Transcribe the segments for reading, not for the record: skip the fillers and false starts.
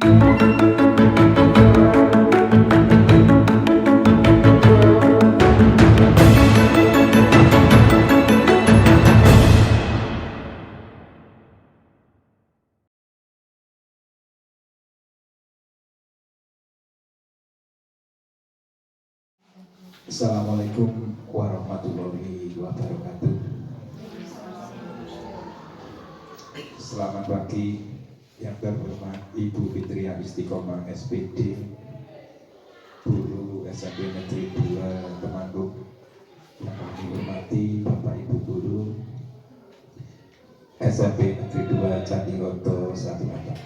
Assalamualaikum warahmatullahi wabarakatuh. Selamat pagi yang terhormat Ibu Fitria Istiqomah SPD, Guru SMP Negeri 2 Temanggung. Yang kami hormati Bapak Ibu Guru SMP Negeri 2 Candiroto 1 Atap.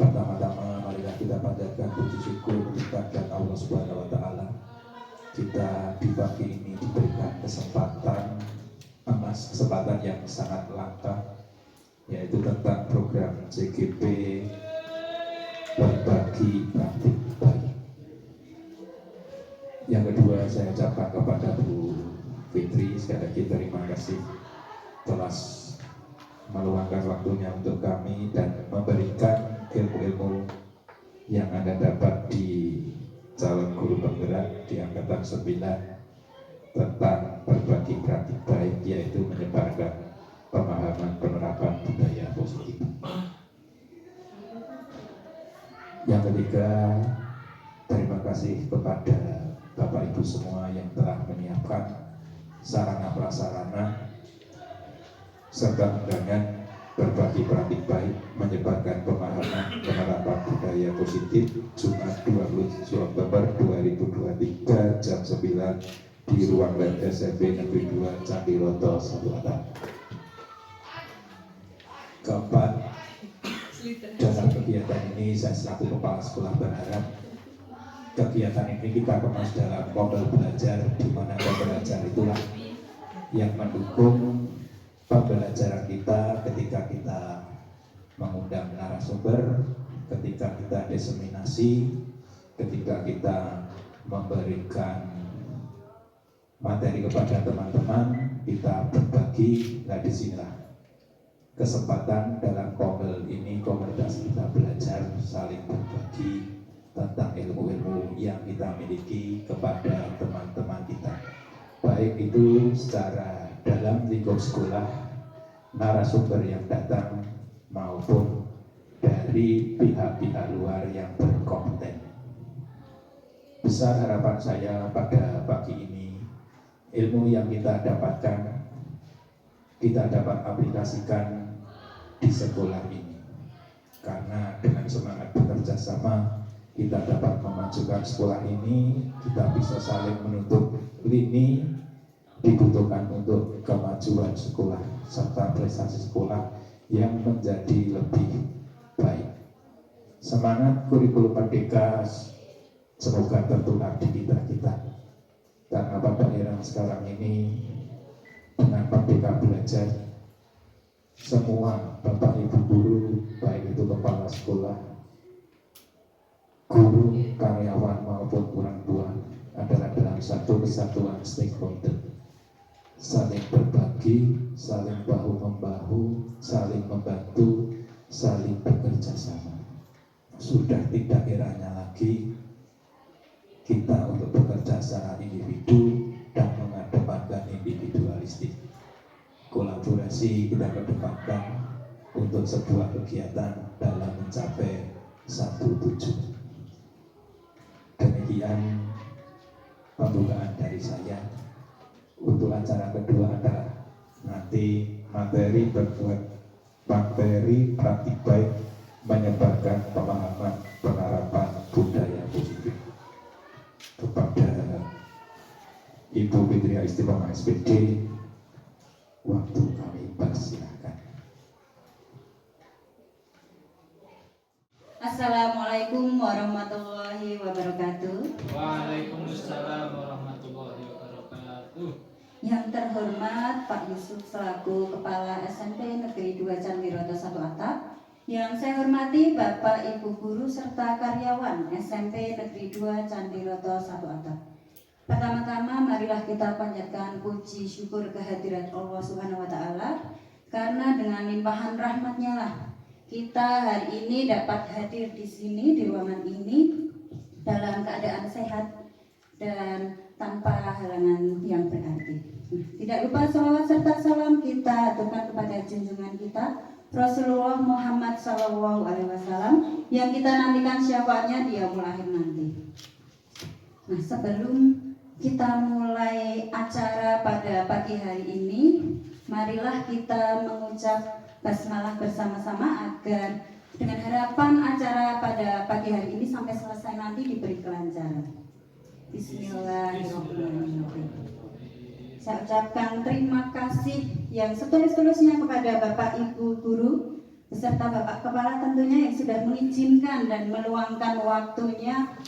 Pertama-tama marilah kita panjatkan puji syukur kepada Allah Subhanahu wa Ta'ala. Kita di pagi ini diberikan kesempatan emas, kesempatan yang sangat langka, yaitu tentang program CGP berbagi praktik baik. Yang kedua, saya ucapkan kepada Bu Fitri sekali lagi terima kasih telah meluangkan waktunya untuk kami dan memberikan ilmu-ilmu yang Anda dapat di calon guru penggerak di angkatan 9 tentang berbagi praktik baik, yaitu menyebarkan pemahaman penerapan budaya positif. Yang ketiga, terima kasih kepada Bapak Ibu semua yang telah menyiapkan sarana prasarana serta undangan berbagi praktik baik, menyebarkan pemahaman penerapan budaya positif Jumat 27 Oktober 2023 jam 9 di ruang lab SMP Negeri 2 Candiroto 1 Atap. Keempat, dalam kegiatan ini saya selaku kepala sekolah berharap kegiatan ini kita kemas dalam model belajar, di mana belajar itulah yang mendukung pembelajaran kita ketika kita mengundang narasumber, ketika kita diseminasi, ketika kita memberikan materi kepada teman-teman, kita berbagi. Nah, disinilah kesempatan dalam komel ini, komunitas kita belajar saling berbagi tentang ilmu-ilmu yang kita miliki kepada teman-teman kita, baik itu secara dalam lingkup sekolah, narasumber yang datang maupun dari pihak-pihak luar yang berkompeten. Besar harapan saya pada pagi ini, ilmu yang kita dapatkan kita dapat aplikasikan di sekolah ini, karena dengan semangat bekerja sama kita dapat memajukan sekolah ini. Kita bisa saling menutup lini dibutuhkan untuk kemajuan sekolah serta prestasi sekolah yang menjadi lebih baik. Semangat kurikulum merdeka semoga tertular di kita, karena pada era sekarang ini dengan merdeka belajar, semua Bapak Ibu guru, baik itu kepala sekolah, guru, karyawan maupun orang tua adalah dalam satu kesatuan stakeholder, saling berbagi, saling bahu-membahu, saling membantu, saling bekerja sama. Sudah tidak eranya lagi kita untuk bekerja secara individu dan mengedepankan individualistik. Kolaborasi kita kedepankan untuk sebuah kegiatan dalam mencapai satu tujuan. Demikian pembukaan dari saya. Untuk acara kedua adalah nanti materi praktik baik, menyebarkan pemahaman penerapan budaya positif. Kepada Ibu Fitria Istiqomah SPD, waktu kami persilahkan. Assalamualaikum warahmatullahi wabarakatuh. Waalaikumsalam warahmatullahi wabarakatuh. Yang terhormat Pak Yusuf selaku Kepala SMP Negeri 2 Candiroto 1 Atap. Yang saya hormati Bapak Ibu Guru serta karyawan SMP Negeri 2 Candiroto 1 Atap. Pertama-tama marilah kita panjatkan puji syukur kehadirat Allah Subhanahu wa Ta'ala, karena dengan limpahan rahmatnya lah kita hari ini dapat hadir di sini, di ruangan ini dalam keadaan sehat dan tanpa halangan yang berarti. Tidak lupa salawat serta salam kita aturkan kepada junjungan kita Rasulullah Muhammad SAW yang kita nantikan syafaatnya di yaumul akhir nanti. Nah, sebelum kita mulai acara pada pagi hari ini, marilah kita mengucap basmalah bersama-sama agar dengan harapan acara pada pagi hari ini sampai selesai nanti diberi kelancaran. Bismillahirrahmanirrahim. Saya ucapkan terima kasih yang setulus-tulusnya kepada Bapak Ibu Guru beserta Bapak Kepala tentunya yang sudah mengizinkan dan meluangkan waktunya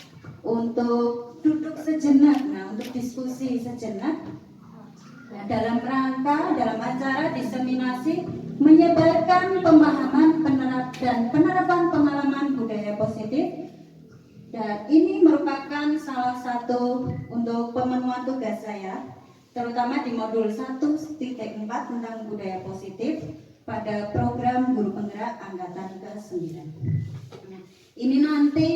untuk duduk sejenak, untuk diskusi sejenak. Nah, dalam rangka, dalam acara diseminasi menyebarkan pemahaman dan penerapan pengalaman budaya positif. Dan ini merupakan salah satu untuk pemenuhan tugas saya, terutama di modul 1.4 tentang budaya positif pada program Guru Penggerak Angkatan ke-9. Nah, ini nanti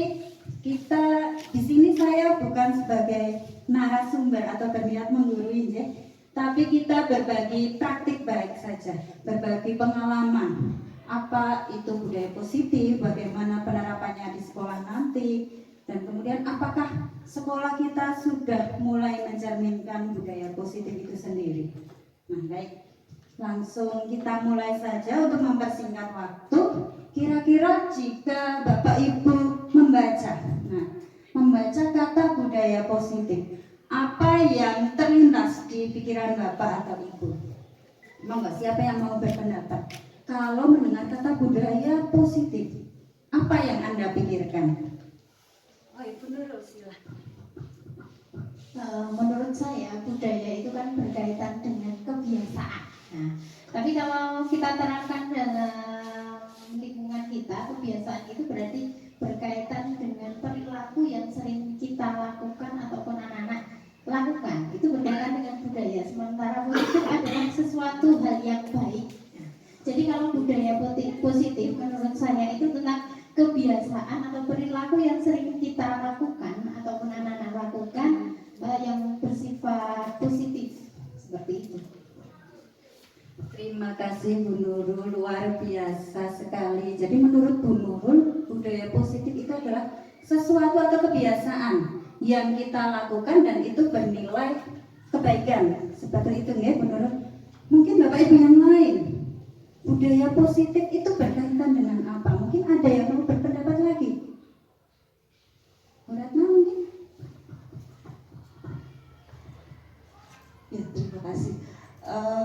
kita di sini saya bukan sebagai narasumber atau berniat menggurui, tapi kita berbagi praktik baik saja, berbagi pengalaman apa itu budaya positif, bagaimana penerapannya di sekolah nanti, dan kemudian apakah sekolah kita sudah mulai mencerminkan budaya positif itu sendiri. Nah, baik, langsung kita mulai saja untuk mempersingkat waktu. Kira-kira jika Bapak Ibu membaca kata budaya positif, apa yang terlintas di pikiran Bapak atau Ibu? Monggo, siapa yang mau berpendapat? Kalau mendengar kata budaya positif, apa yang Anda pikirkan? Oh, Ibu Nurul, silahkan. Menurut saya budaya itu kan berkaitan dengan kebiasaan. Nah, tapi kalau kita terapkan dalam lingkungan kita, kebiasaan itu berarti berkaitan dengan perilaku yang sering kita lakukan ataupun anak-anak lakukan. Itu berkaitan dengan budaya. Sementara positif adalah sesuatu hal yang baik. Nah, jadi kalau budaya positif menurut saya itu tentang kebiasaan atau perilaku yang sering kita lakukan ataupun anak-anak lakukan yang bersifat positif, seperti itu. Terima kasih Bu Nurul, luar biasa sekali. Jadi menurut Bu Nurul, budaya positif itu adalah sesuatu atau kebiasaan yang kita lakukan dan itu bernilai kebaikan. Seperti itu ya Bu Nurul. Mungkin Bapak Ibu yang lain, budaya positif itu berkaitan dengan apa? Mungkin ada yang mau berpendapat lagi. Bu Ratna mungkin? Ya, terima kasih.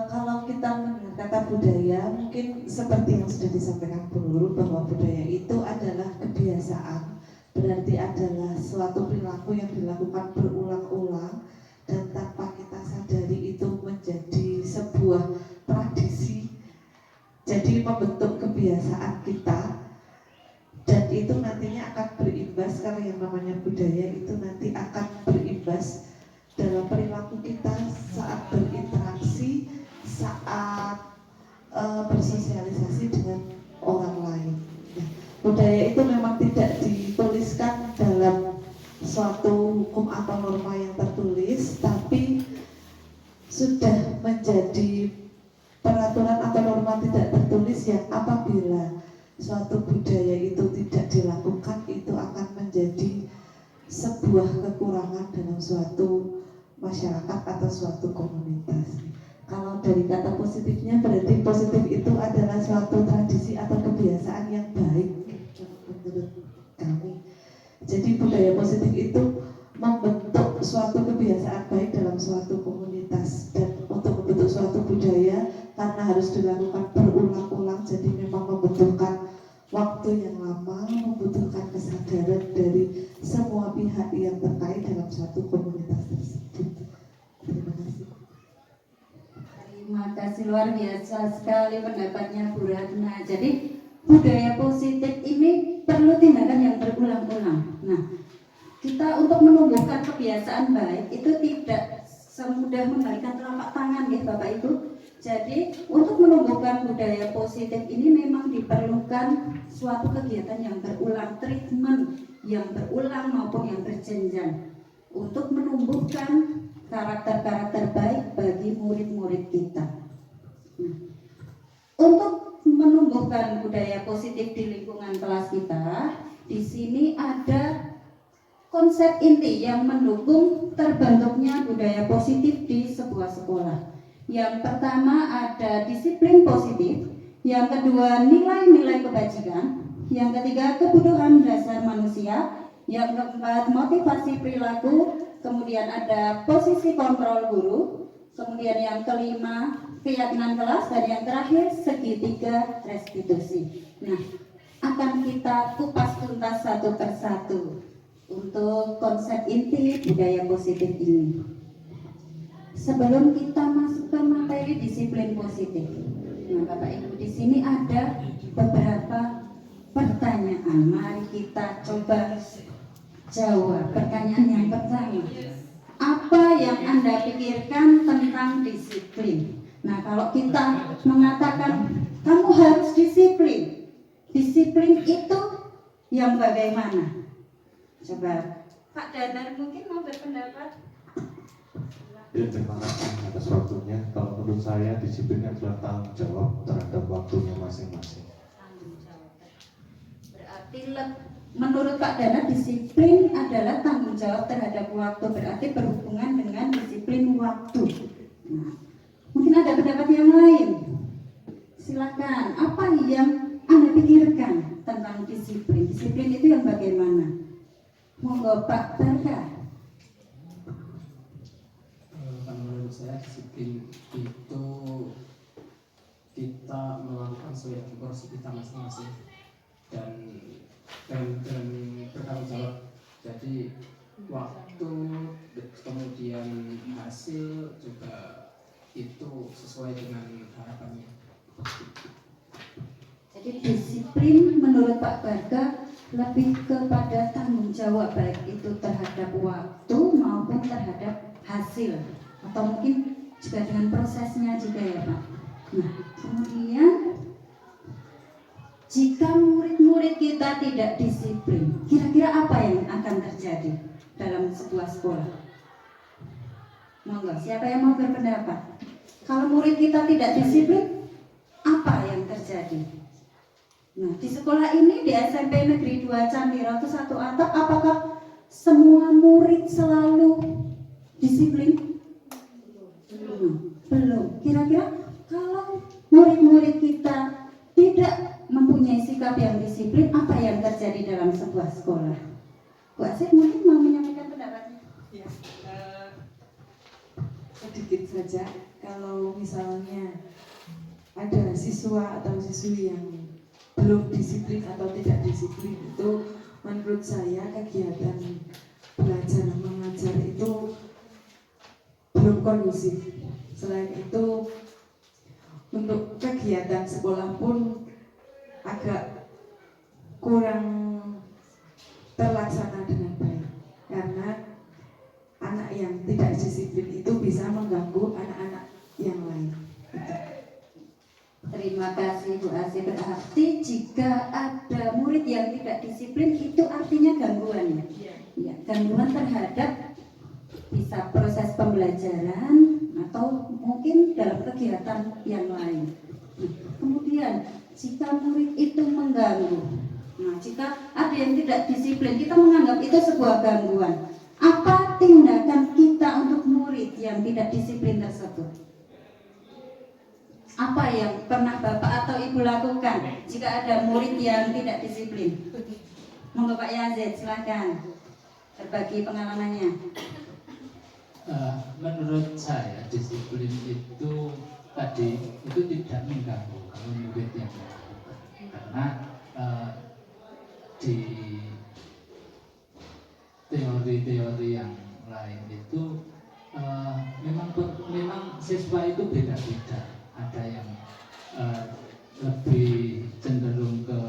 Kalau kita mendengar kata budaya, mungkin seperti yang sudah disampaikan Bu Nurul bahwa budaya itu adalah kebiasaan, berarti adalah suatu perilaku yang dilakukan berulang-ulang dan tanpa kita sadari itu menjadi sebuah tradisi, jadi membentuk kebiasaan kita, dan itu nantinya akan berimbas, karena yang namanya budaya itu nanti akan berimbas dalam perilaku kita saat berinteraksi, saat bersosialisasi dengan orang lain. Nah, budaya itu memang tidak dituliskan dalam suatu hukum atau norma yang tertulis, tapi sudah menjadi peraturan atau norma tidak tertulis yang apabila suatu budaya itu tidak dilakukan, itu akan menjadi sebuah kekurangan dalam suatu masyarakat atau suatu komunitas. Kalau dari kata positifnya, berarti positif itu adalah suatu tradisi atau kebiasaan yang baik menurut kami. Jadi budaya positif itu membentuk suatu kebiasaan baik dalam suatu komunitas, dan untuk membentuk suatu budaya karena harus dilakukan berulang-ulang, jadi memang membutuhkan waktu yang lama, membutuhkan kesadaran dari semua pihak yang terkait dalam suatu komunitas tersebut. Terima kasih. Terima kasih, luar biasa sekali pendapatnya Bu Ratna. Jadi budaya positif ini perlu tindakan yang berulang-ulang. Nah, kita untuk menumbuhkan kebiasaan baik itu tidak semudah membalikan telapak tangan ya Bapak Ibu. Jadi untuk menumbuhkan budaya positif ini memang diperlukan suatu kegiatan yang berulang, treatment yang berulang maupun yang berjenjang untuk menumbuhkan karakter-karakter baik bagi murid-murid kita. Untuk menumbuhkan budaya positif di lingkungan kelas kita, di sini ada konsep inti yang mendukung terbentuknya budaya positif di sebuah sekolah. Yang pertama ada disiplin positif, yang kedua nilai-nilai kebajikan, yang ketiga kebutuhan dasar manusia, yang keempat motivasi perilaku, kemudian ada posisi kontrol guru, kemudian yang kelima keyakinan kelas, dan yang terakhir segitiga restitusi. Nah, akan kita kupas tuntas satu persatu untuk konsep inti budaya positif ini. Sebelum kita masuk ke materi disiplin positif, nah Bapak Ibu di sini ada beberapa pertanyaan. Mari kita coba jawab. Pertanyaan yang pertama, apa yang Anda pikirkan tentang disiplin? Nah, kalau kita mengatakan kamu harus disiplin, disiplin itu yang bagaimana? Coba Pak Danar mungkin mau berpendapat. Ya, terima kasih atas waktunya. Kalau menurut saya disiplin adalah tanggung jawab terhadap waktunya masing-masing. Tanggung jawab. Berarti menurut Pak Danar disiplin adalah tanggung jawab terhadap waktu, berarti berhubungan dengan disiplin waktu. Nah, mungkin ada pendapat yang lain. Silakan. Apa yang Anda pikirkan tentang disiplin? Disiplin itu yang bagaimana? Monggo Pak Barka. Menurut saya disiplin itu kita melakukan sesuai dengan porsi kita masing-masing dan bertanggung jawab. Jadi waktu kemudian hasil juga itu sesuai dengan harapannya. Jadi disiplin menurut Pak Barga lebih kepada tanggung jawab, baik itu terhadap waktu maupun terhadap hasil, atau mungkin juga dengan prosesnya juga ya Pak. Nah, kemudian jika murid-murid kita tidak disiplin, kira-kira apa yang akan terjadi dalam sebuah sekolah? Monggo, siapa yang mau berpendapat? Kalau murid kita tidak disiplin, apa yang terjadi? Nah, di sekolah ini di SMP Negeri 2 Candiroto 1 Atap, apakah semua murid selalu disiplin? Belum. Kira-kira kalau murid-murid kita tidak mempunyai sikap yang disiplin, apa yang terjadi dalam sebuah sekolah? Bu Asih mungkin mau menyampaikan pendapatnya? Ya, sedikit saja. Kalau misalnya ada siswa atau siswi yang belum disiplin atau tidak disiplin, itu menurut saya kegiatan belajar mengajar itu belum kondusif. Selain itu, untuk kegiatan sekolah pun agak kurang terlaksana dengan baik, karena anak yang tidak disiplin itu bisa mengganggu anak-anak yang lain. Terima kasih Bu Asih. Berarti jika ada murid yang tidak disiplin itu artinya gangguan ya? Ya, gangguan terhadap bisa proses pembelajaran atau mungkin dalam kegiatan yang lain. Nah, kemudian jika murid itu mengganggu, nah jika ada yang tidak disiplin, kita menganggap itu sebuah gangguan. Apa tindakan kita untuk murid yang tidak disiplin tersebut? Apa yang pernah Bapak atau Ibu lakukan jika ada murid yang tidak disiplin? Monggo Pak Yazid, silakan berbagi pengalamannya. Menurut saya disiplin itu tadi itu tidak mengganggu kalau murid yang melakukan, karena di teori-teori yang lain itu memang siswa itu beda-beda. Ada yang lebih cenderung ke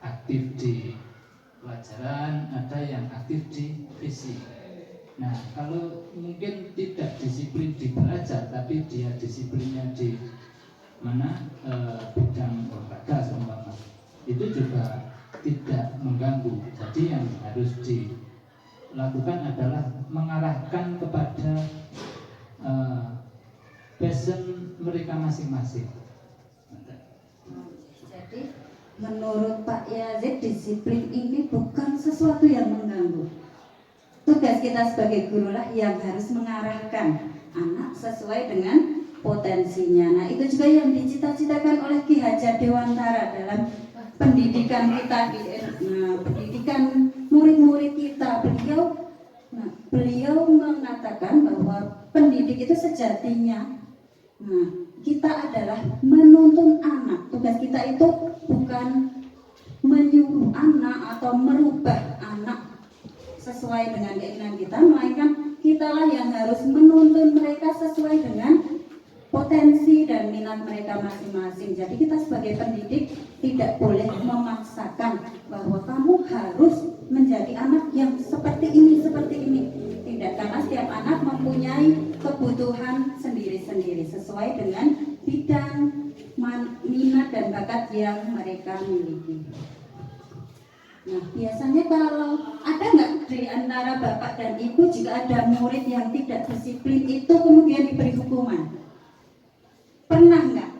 aktif di pelajaran, ada yang aktif di fisik. Nah, kalau mungkin tidak disiplin di belajar, tapi dia disiplinnya di mana bidang olahraga seumpama, itu juga tidak mengganggu. Jadi yang harus dilakukan adalah mengarahkan kepada passion mereka masing-masing. Jadi menurut Pak Yazid, disiplin ini bukan sesuatu yang mengganggu. Tugas kita sebagai guru lah yang harus mengarahkan anak sesuai dengan potensinya. Nah, itu juga yang dicita-citakan oleh Ki Hajar Dewantara dalam pendidikan kita, pendidikan murid-murid kita. Beliau mengatakan bahwa pendidik itu sejatinya, kita adalah menuntun anak. Tugas kita itu bukan menyuruh anak atau merubah anak sesuai dengan keinginan kita, melainkan kitalah yang harus menuntun mereka sesuai dengan potensi dan minat mereka masing-masing. Jadi kita sebagai pendidik tidak boleh memaksakan bahwa kamu harus menjadi anak yang seperti ini. Tidak, karena setiap anak mempunyai kebutuhan sendiri-sendiri sesuai dengan bidang minat dan bakat yang mereka miliki. Nah, biasanya kalau ada nggak di antara bapak dan ibu jika ada murid yang tidak disiplin itu kemudian diberi hukuman? Pernah nggak?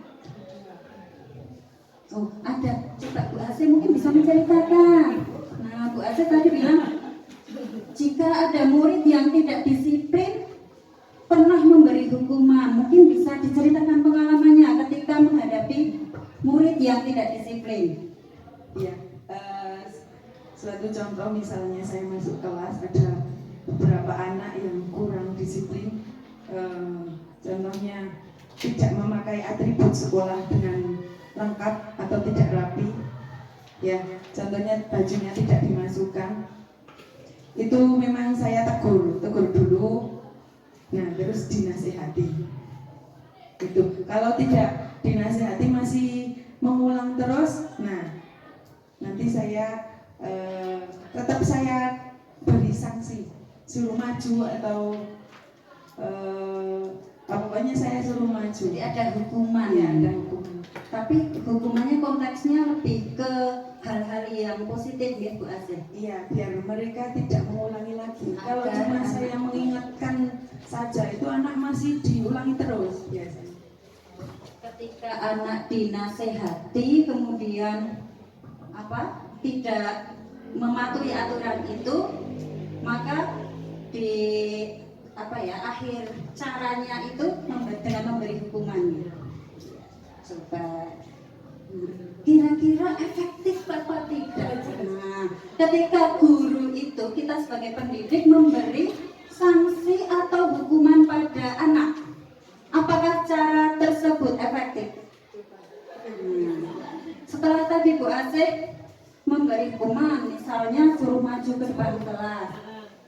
Oh, ada. Coba Bu Asih mungkin bisa menceritakan. Nah, Bu Asih tadi bilang jika ada murid yang tidak disiplin pernah memberi hukuman. Mungkin bisa diceritakan pengalamannya ketika menghadapi murid yang tidak disiplin. Ya, suatu contoh misalnya saya masuk kelas ada beberapa anak yang kurang disiplin, contohnya tidak memakai atribut sekolah dengan lengkap atau tidak rapi, ya contohnya bajunya tidak dimasukkan. Itu memang saya tegur dulu, nah terus dinasihati. Itu kalau tidak dinasihati masih mengulang terus, nah nanti saya tetap saya beri sanksi, suruh maju atau pokoknya saya suruh maju. Jadi ada hukuman. Ya, ada hukuman. Tapi hukumannya konteksnya lebih ke hal-hal yang positif ya Bu Asih. Iya, biar mereka tidak mengulangi lagi. Kalau Agar cuma anak- saya mengingatkan saja, itu anak masih diulangi terus biasanya. Ketika anak dinasehati kemudian tidak mematuhi aturan itu, maka di akhir caranya itu dengan memberi hukuman. Coba kira-kira efektif apa tidak? Nah, ketika guru itu, kita sebagai pendidik memberi sanksi atau hukuman pada anak, apakah cara tersebut efektif? Setelah tadi Bu Asih memberi hukuman, misalnya suruh maju ke depan kelas.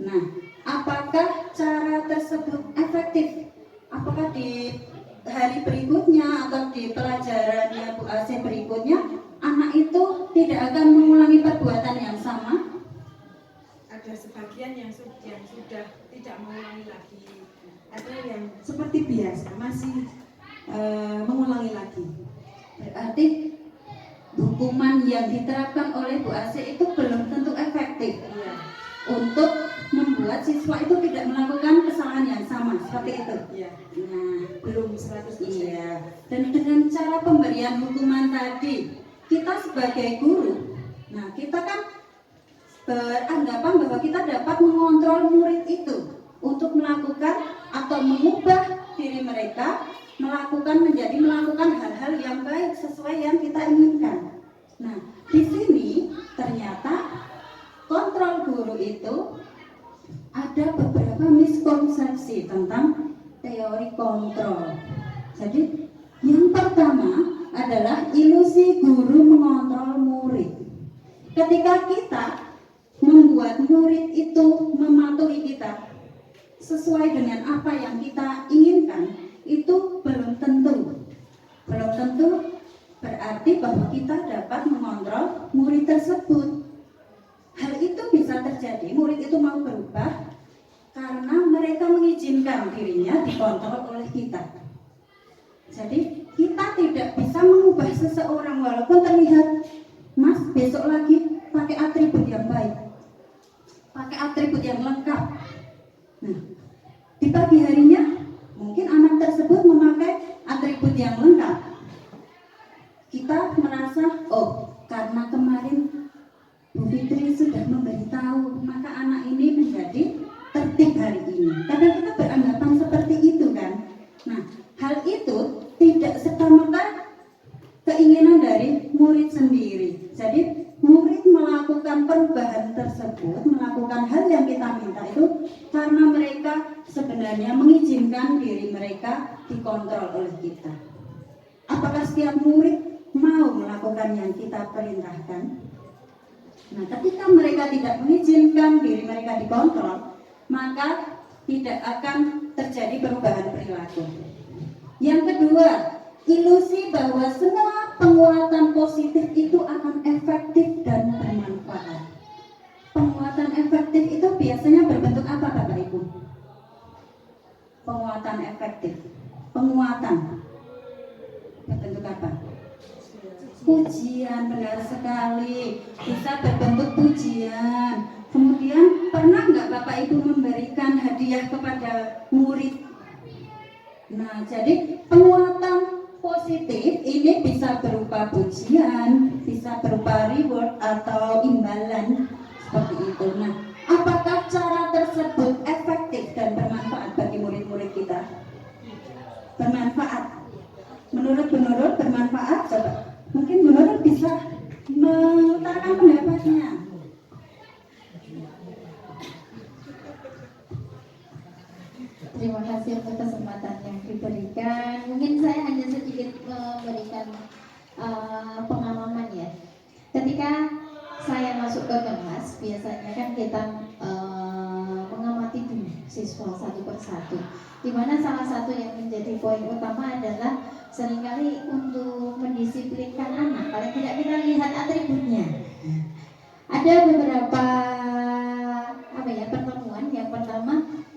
Nah, apakah cara tersebut efektif? Apakah di hari berikutnya atau di pelajaran Bu Asih berikutnya anak itu tidak akan mengulangi perbuatan yang sama? Ada sebagian yang sudah tidak mengulangi lagi. Ada yang seperti biasa masih mengulangi lagi. Berarti hukuman yang diterapkan oleh Bu Asih itu belum tentu efektif untuk membuat siswa itu tidak melakukan kesalahan yang sama, seperti itu. Iya. Nah, Belum 100%. iya. Dan dengan cara pemberian hukuman tadi, kita sebagai guru, nah kita kan beranggapan bahwa kita dapat mengontrol murid itu untuk melakukan atau mengubah diri mereka melakukan hal-hal yang baik sesuai yang kita inginkan. Nah, di sini ternyata kontrol guru itu ada beberapa miskonsepsi tentang teori kontrol. Jadi, yang pertama adalah ilusi guru mengontrol murid. Ketika kita membuat murid itu mematuhi kita sesuai dengan apa yang kita inginkan, itu belum tentu berarti bahwa kita dapat mengontrol murid tersebut. Hal itu bisa terjadi, murid itu mau berubah, karena mereka mengizinkan dirinya dikontrol oleh kita. Jadi kita tidak bisa mengubah seseorang walaupun terlihat Mas besok lagi pakai atribut yang baik, pakai atribut yang lengkap. Nah, di pagi harinya mungkin anak tersebut memakai atribut yang lengkap. Kita merasa, oh karena kemarin Bu Fitri sudah memberitahu, maka anak ini menjadi tertib hari ini. Kadang kita beranggapan seperti itu kan. Nah, hal itu tidak serta-merta keinginan dari murid sendiri. Jadi murid melakukan perubahan tersebut, melakukan hal yang kita minta itu karena mereka sebenarnya mengizinkan diri mereka dikontrol oleh kita. Apakah setiap murid mau melakukan yang kita perintahkan? Nah, ketika mereka tidak mengizinkan diri mereka dikontrol, maka tidak akan terjadi perubahan perilaku. Yang kedua, ilusi bahwa semua penguatan positif itu akan efektif dan bermanfaat. Penguatan efektif itu biasanya berbentuk apa, Bapak Ibu? Penguatan efektif. Penguatan berbentuk apa? Pujian, benar sekali. Bisa berbentuk pujian. Kemudian pernah nggak Bapak Ibu memberikan hadiah kepada murid? Nah, jadi penguatan positif ini bisa berupa pujian, bisa berupa reward atau imbalan seperti itu. Nah, apakah cara tersebut efektif dan bermanfaat bagi murid-murid kita? Bermanfaat. Menurut Bu Nurul bermanfaat? Coba. Mungkin Bu Nurul bisa mengutarakan pendapatnya. Terima kasih untuk kesempatan yang diberikan. Mungkin saya hanya sedikit memberikan pengalaman ya. Ketika saya masuk ke kelas, biasanya kan kita mengamati dulu siswa satu persatu. Di mana salah satu yang menjadi poin utama adalah seringkali untuk mendisiplinkan anak. Paling tidak kita lihat atributnya. Ada beberapa pertemuan. Yang pertama,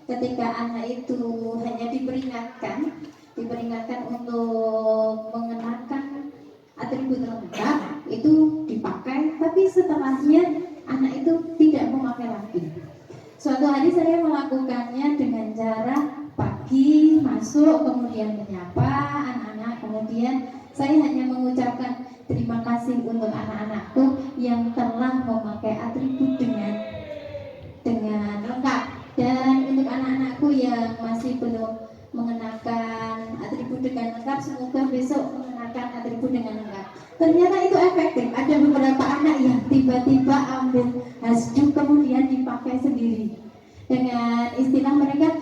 ketika anak itu hanya diperingatkan untuk mengenakan atribut lengkap, itu dipakai, tapi setelahnya anak itu tidak memakai lagi. Suatu hari saya melakukannya dengan cara pagi masuk, kemudian menyapa anak-anak, kemudian saya hanya mengucapkan terima kasih untuk anak-anakku yang telah memakai atribut dengan lengkap. Dan untuk anak-anakku yang masih belum mengenakan atribut dengan lengkap, semoga besok mengenakan atribut dengan lengkap. Ternyata itu efektif. Ada beberapa anak yang tiba-tiba ambil hasduk kemudian dipakai sendiri. Dengan istilah mereka,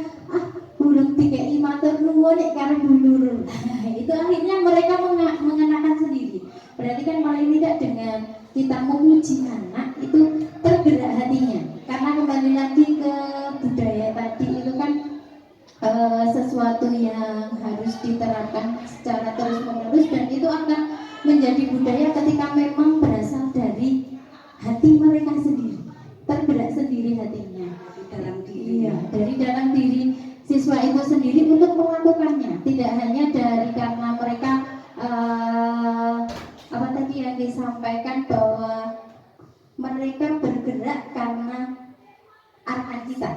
burung tiga matur nuwun nek karo Bu Nurul. Itu akhirnya mereka mengenakan sendiri. Berarti kan paling tidak dengan kita memuji anak itu tergerak hatinya. Karena kembali lagi ke budaya tadi itu kan sesuatu yang harus diterapkan secara terus-menerus, dan itu akan menjadi budaya ketika memang berasal dari hati mereka sendiri, tergerak sendiri hatinya dalam diri. Iya, dari dalam diri siswa itu sendiri untuk melakukannya, tidak hanya dari karena mereka apa tadi yang disampaikan bahwa mereka bergerak karena arahan kita,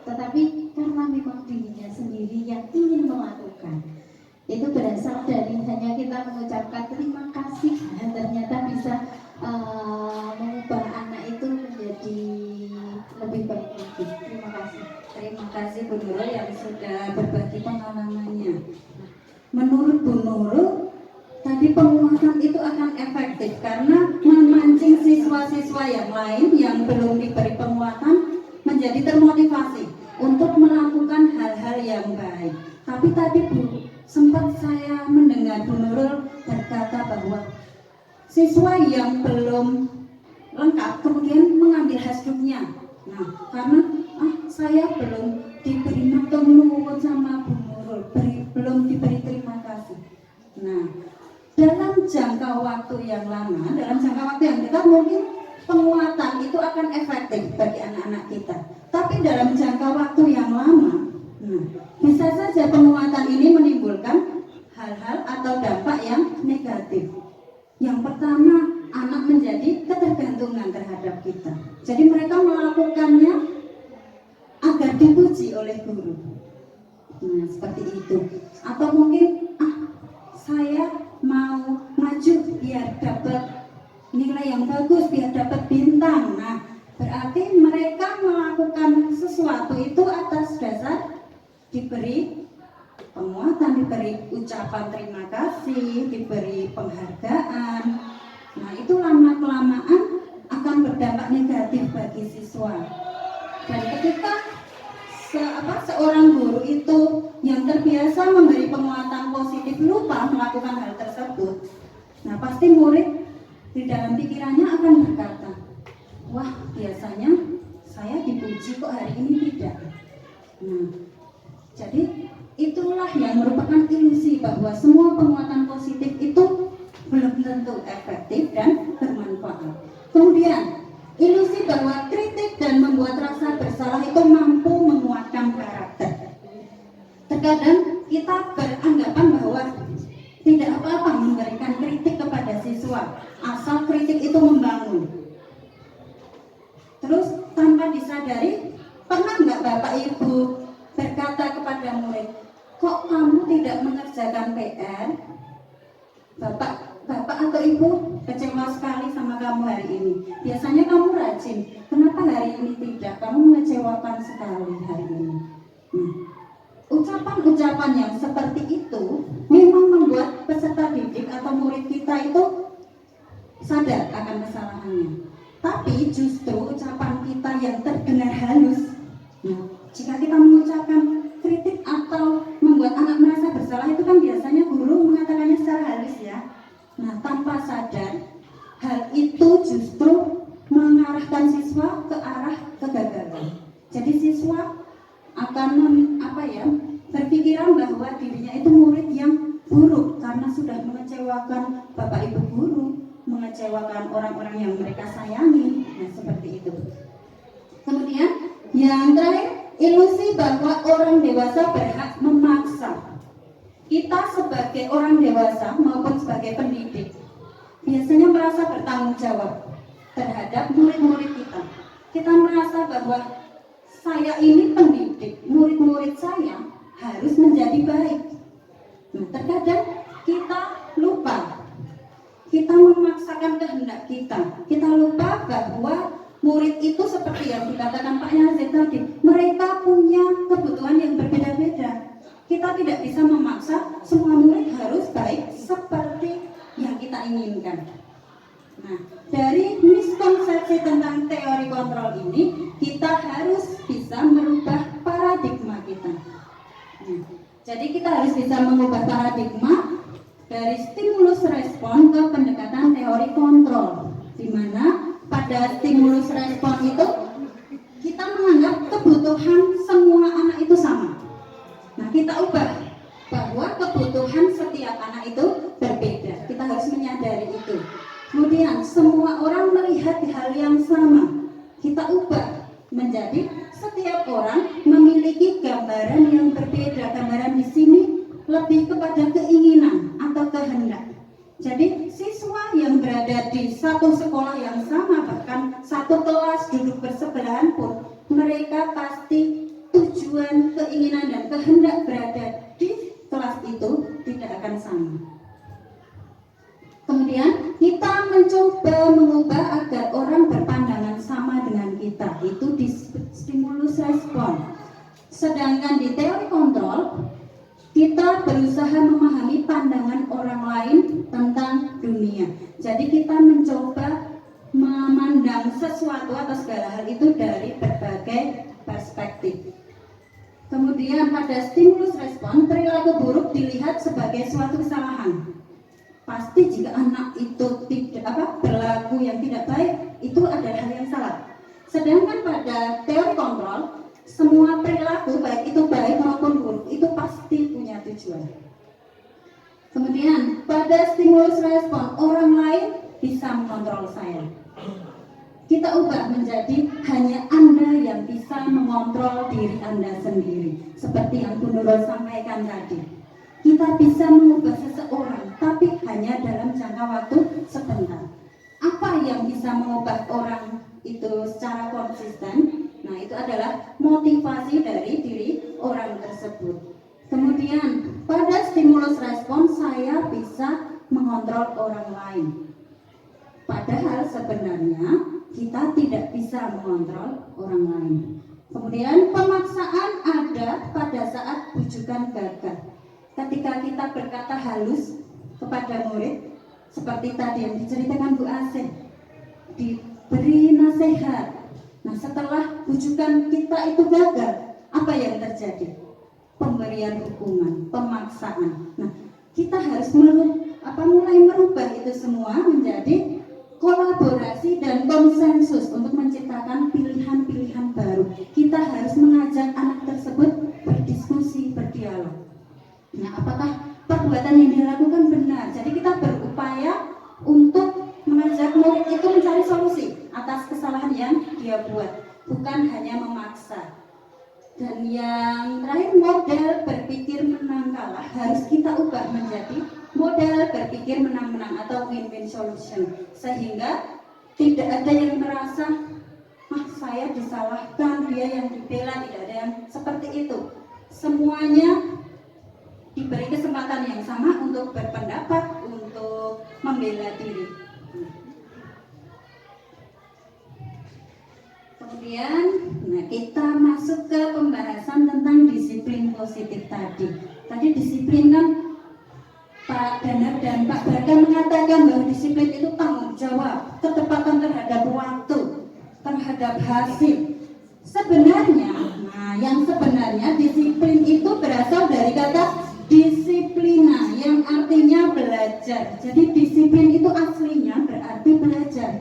tetapi karena memang dirinya sendiri yang ingin melakukan. Itu berasal dari hanya kita mengucapkan terima kasih, dan ternyata bisa mengubah anak itu menjadi lebih baik lagi. Terima kasih. Terima kasih Bu Nurul yang sudah berbagi pengalamannya. Menurut Bu Nurul, tadi penguatan itu akan efektif karena memancing siswa-siswa yang lain yang belum diberi penguatan menjadi termotivasi untuk melakukan hal-hal yang baik. Tapi tadi Bu, sempat saya mendengar Bu Nurul berkata bahwa siswa yang belum lengkap kemudian mengambil hasduknya. Nah, karena saya belum diberi matur nuwun sama Bu Nurul, belum diberi terima kasih. Nah, dalam jangka waktu yang lama, dalam jangka waktu yang dekat mungkin penguatan itu akan efektif bagi anak-anak kita. Tapi dalam jangka waktu yang lama, bisa saja penguatan ini menimbulkan hal-hal atau dampak yang negatif. Yang pertama, anak menjadi ketergantungan terhadap kita. Jadi mereka melakukannya agar dipuji oleh guru. Nah, seperti itu. Atau mungkin, saya mau maju biar dapat nilai yang bagus, biar dapat bintang. Nah, berarti mereka melakukan sesuatu itu atas dasar diberi penguatan, diberi ucapan terima kasih, diberi penghargaan. Nah, itu lama-kelamaan akan berdampak negatif bagi siswa. Dan ketika seorang guru itu yang terbiasa memberi penguatan positif lupa melakukan hal tersebut, nah pasti murid di dalam pikirannya akan berkata, wah biasanya saya dipuji kok hari ini tidak. Nah, jadi itulah yang merupakan ilusi bahwa semua penguatan positif itu belum tentu efektif dan bermanfaat. Kemudian ilusi bahwa kritik dan membuat rasa bersalah itu mampu menguatkan karakter. Terkadang kita beranggapan bahwa tidak apa-apa memberikan kritik kepada siswa, asal kritik itu membangun. Terus tanpa disadari, pernah nggak Bapak Ibu berkata kepada murid, kok kamu tidak mengerjakan PR? Bapak atau Ibu kecewa sekali sama kamu hari ini. Biasanya kamu rajin, kenapa hari ini tidak? Kamu mengecewakan sekali hari ini. Ucapan-ucapan yang seperti itu memang membuat peserta didik atau murid kita itu sadar akan kesalahannya. Tapi justru ucapan kita yang terdengar halus, jika kita mengucapkan kritik atau membuat anak merasa bersalah, itu kan biasanya guru mengatakannya secara halus ya. Nah, tanpa sadar, hal itu justru mengarahkan siswa ke arah kegagalan. Jadi siswa akan berpikiran bahwa dirinya itu murid yang buruk karena sudah mengecewakan Bapak Ibu guru, mengecewakan orang-orang yang mereka sayangi. Nah, seperti itu. Kemudian yang terakhir, ilusi bahwa orang dewasa berhak memaksa. Kita sebagai orang dewasa maupun sebagai pendidik biasanya merasa bertanggung jawab terhadap murid-murid kita. Kita merasa bahwa saya ini pendidik, murid-murid saya harus menjadi baik. Nah, terkadang kita lupa, kita memaksakan kehendak kita. Kita lupa bahwa murid itu seperti yang dikatakan Pak Yazid tadi, mereka punya kebutuhan yang berbeda-beda. Kita tidak bisa memaksa semua murid harus baik seperti yang kita inginkan. Nah, dari miskonsepsi tentang teori kontrol ini, kita harus bisa merubah paradigma kita. Jadi kita harus bisa mengubah paradigma dari stimulus respon ke pendekatan teori kontrol, di mana pada stimulus respon itu kita menganggap kebutuhan semua anak itu sama. Nah, kita ubah bahwa kebutuhan setiap anak itu berbeda. Kita harus menyadari itu. Kemudian semua orang melihat hal yang sama. Kita ubah menjadi setiap orang memiliki gambaran yang berbeda. Gambaran di sini lebih kepada keinginan atau kehendak. Jadi siswa yang berada di satu sekolah yang sama, bahkan satu kelas duduk bersebelahan pun, mereka pasti tujuan, keinginan, dan kehendak berada di kelas itu tidak akan sama. Kemudian kita mencoba mengubah agar orang berpandangan sama dengan kita, itu di stimulus respon. Sedangkan di teori kontrol, kita berusaha memahami pandangan orang lain tentang dunia. Jadi kita mencoba memandang sesuatu atau segala hal itu dari berbagai perspektif. Kemudian pada stimulus respon, perilaku buruk dilihat sebagai suatu kesalahan. Pasti jika anak itu berlaku yang tidak baik, itu ada hal yang salah. Sedangkan pada teori kontrol, semua perilaku baik itu baik maupun buruk itu pasti punya tujuan. Kemudian pada stimulus respon, orang lain bisa mengontrol saya. kita ubah menjadi hanya Anda yang bisa mengontrol diri Anda sendiri. Seperti yang Bu Nurul sampaikan tadi, kita bisa mengubah seseorang, tapi hanya dalam jangka waktu sebentar. Apa yang bisa mengubah orang itu secara konsisten? Nah, itu adalah motivasi dari diri orang tersebut. Kemudian, pada stimulus respon saya bisa mengontrol orang lain. Padahal sebenarnya kita tidak bisa mengontrol orang lain. Kemudian pemaksaan ada pada saat bujukan gagal. Ketika kita berkata halus kepada murid, seperti tadi yang diceritakan Bu Asih, diberi nasihat. Nah, setelah bujukan kita itu gagal, apa yang terjadi? Pemberian hukuman, pemaksaan. Nah, kita harus mulai merubah itu semua menjadi kolaborasi dan konsensus untuk menciptakan pilihan-pilihan baru. Kita harus mengajak anak tersebut berdiskusi, berdialog. Nah, apakah perbuatan yang dilakukan benar? Jadi kita berupaya untuk mengajak murid itu mencari solusi atas kesalahan yang dia buat, bukan hanya memaksa. Dan yang terakhir, model berpikir menang kalah harus kita ubah menjadi model berpikir menang-menang atau win-win solution, sehingga tidak ada yang merasa saya disalahkan, dia yang dibela, tidak ada yang seperti itu. Semuanya diberi kesempatan yang sama untuk berpendapat, untuk membela diri. Kemudian, kita masuk ke pembahasan tentang disiplin positif tadi. Tadi disiplin kan Pak Danar dan Pak Barga mengatakan bahwa disiplin itu tanggung jawab, ketepatan terhadap waktu, terhadap hasil. Sebenarnya, yang sebenarnya disiplin itu berasal dari kata disiplina yang artinya belajar. Jadi disiplin itu aslinya berarti belajar.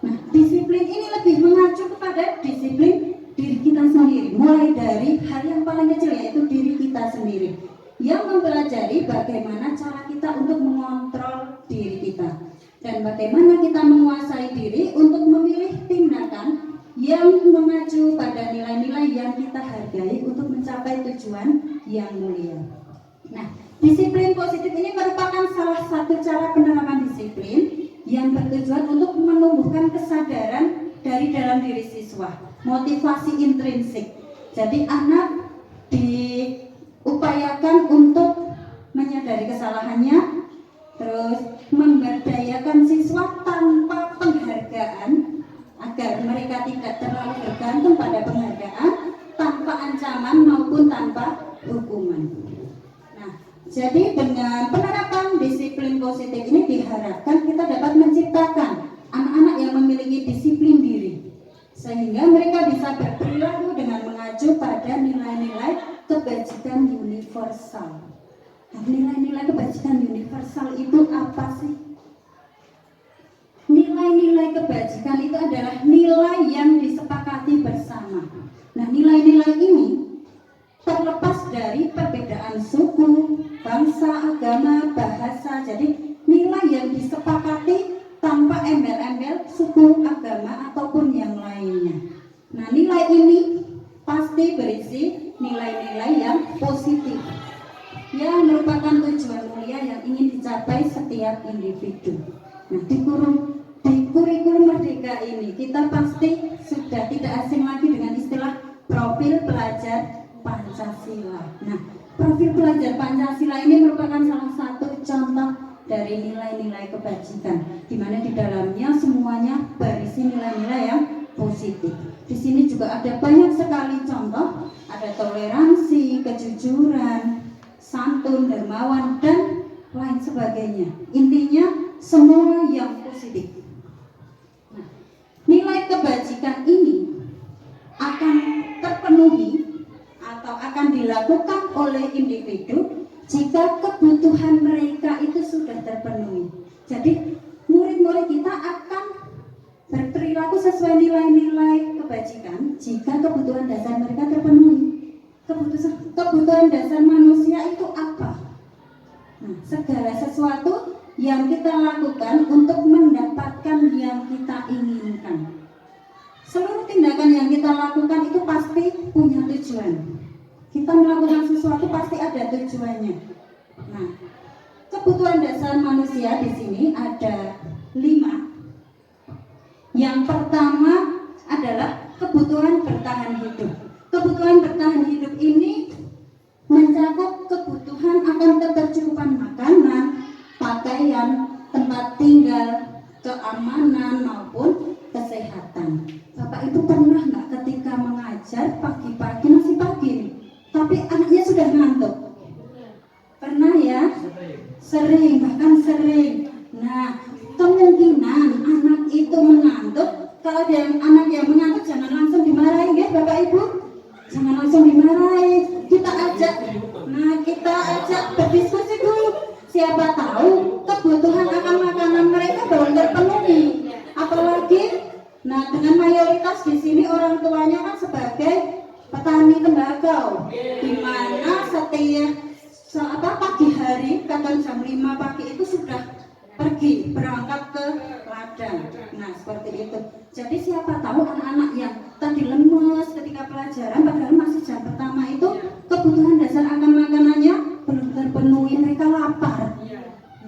Nah, disiplin ini lebih mengacu kepada disiplin diri kita sendiri, mulai dari hal yang paling kecil, yaitu diri kita sendiri, yang mempelajari bagaimana cara kita untuk mengontrol diri kita dan bagaimana kita menguasai diri untuk memilih tindakan yang mengacu pada nilai-nilai yang kita hargai untuk mencapai tujuan yang mulia. Nah, disiplin positif ini merupakan salah satu cara penerapan disiplin yang bertujuan untuk menumbuhkan kesadaran dari dalam diri siswa, motivasi intrinsik. Jadi anak diupayakan untuk menyadari kesalahannya, terus memberdayakan siswa tanpa penghargaan agar mereka tidak terlalu bergantung pada penghargaan, tanpa ancaman maupun tanpa hukuman. Jadi dengan penerapan disiplin positif ini diharapkan kita dapat menciptakan anak-anak yang memiliki disiplin diri, sehingga mereka bisa berperilaku dengan mengacu pada nilai-nilai kebajikan universal. Nah, nilai-nilai kebajikan universal itu apa sih? Nilai-nilai kebajikan itu adalah nilai yang disepakati bersama. Nah, nilai-nilai ini terlepas dari perbedaan suku, bangsa, agama, bahasa. Jadi nilai yang disepakati tanpa embel-embel suku, agama, ataupun yang lainnya. Nah, nilai ini pasti berisi nilai-nilai yang positif, yang merupakan tujuan mulia yang ingin dicapai setiap individu. Nah, di kurikulum Merdeka ini kita pasti sudah tidak asing lagi dengan istilah profil pelajar Pancasila. Nah, profil pelajar Pancasila ini merupakan salah satu contoh dari nilai-nilai kebajikan, di mana di dalamnya semuanya berisi nilai-nilai yang positif. Di sini juga ada banyak sekali contoh, ada toleransi, kejujuran, santun, dermawan, dan lain sebagainya. Intinya semua yang positif. Nah, nilai kebajikan ini akan terpenuhi atau akan dilakukan oleh individu jika kebutuhan mereka itu sudah terpenuhi. Jadi murid-murid kita akan berperilaku sesuai nilai-nilai kebajikan jika kebutuhan dasar mereka terpenuhi. Kebutuhan dasar manusia itu apa? Nah, segala sesuatu yang kita lakukan untuk mendapatkan yang kita inginkan. Seluruh tindakan yang kita lakukan itu pasti punya tujuan. Kita melakukan sesuatu pasti ada tujuannya. Nah, kebutuhan dasar manusia di sini ada 5. Yang pertama adalah kebutuhan bertahan hidup. Kebutuhan bertahan hidup ini mencakup kebutuhan akan ketercukupan makanan, pakaian, tempat tinggal, keamanan maupun kesehatan. Bapak Ibu pernah nggak ketika mengajar pagi-pagi masih pagi nih, tapi anaknya sudah ngantuk? Pernah ya? Sering, bahkan sering. Nah, kemungkinan anak itu mengantuk. Kalau dia anak yang mengantuk jangan langsung dimarahin ya Bapak Ibu. Jangan langsung dimarahin. Kita ajak berdiskusi dulu. Siapa tahu kebutuhan akan makanan mereka belum terpenuhi. Apalagi, nah dengan mayoritas di sini orang tuanya kan sebagai petani tembakau, di mana setiap pagi hari, kadang jam 5 pagi itu sudah pergi berangkat ke ladang. Nah seperti itu. Jadi siapa tahu anak-anak yang tadi lemes ketika pelajaran, padahal masih jam pertama itu kebutuhan dasar akan makanannya belum terpenuhi, mereka lapar.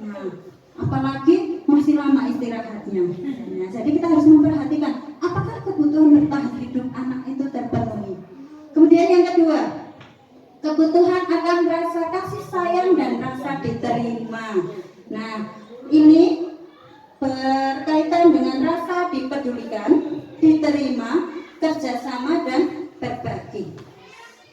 Nah, apalagi masih lama istirahatnya. Nah, jadi kita harus memperhatikan apakah kebutuhan bertahan hidup anak itu terpenuhi. Kemudian yang kedua, kebutuhan akan rasa kasih sayang dan rasa diterima. Nah, ini berkaitan dengan rasa dipedulikan, diterima, kerjasama dan berbagi.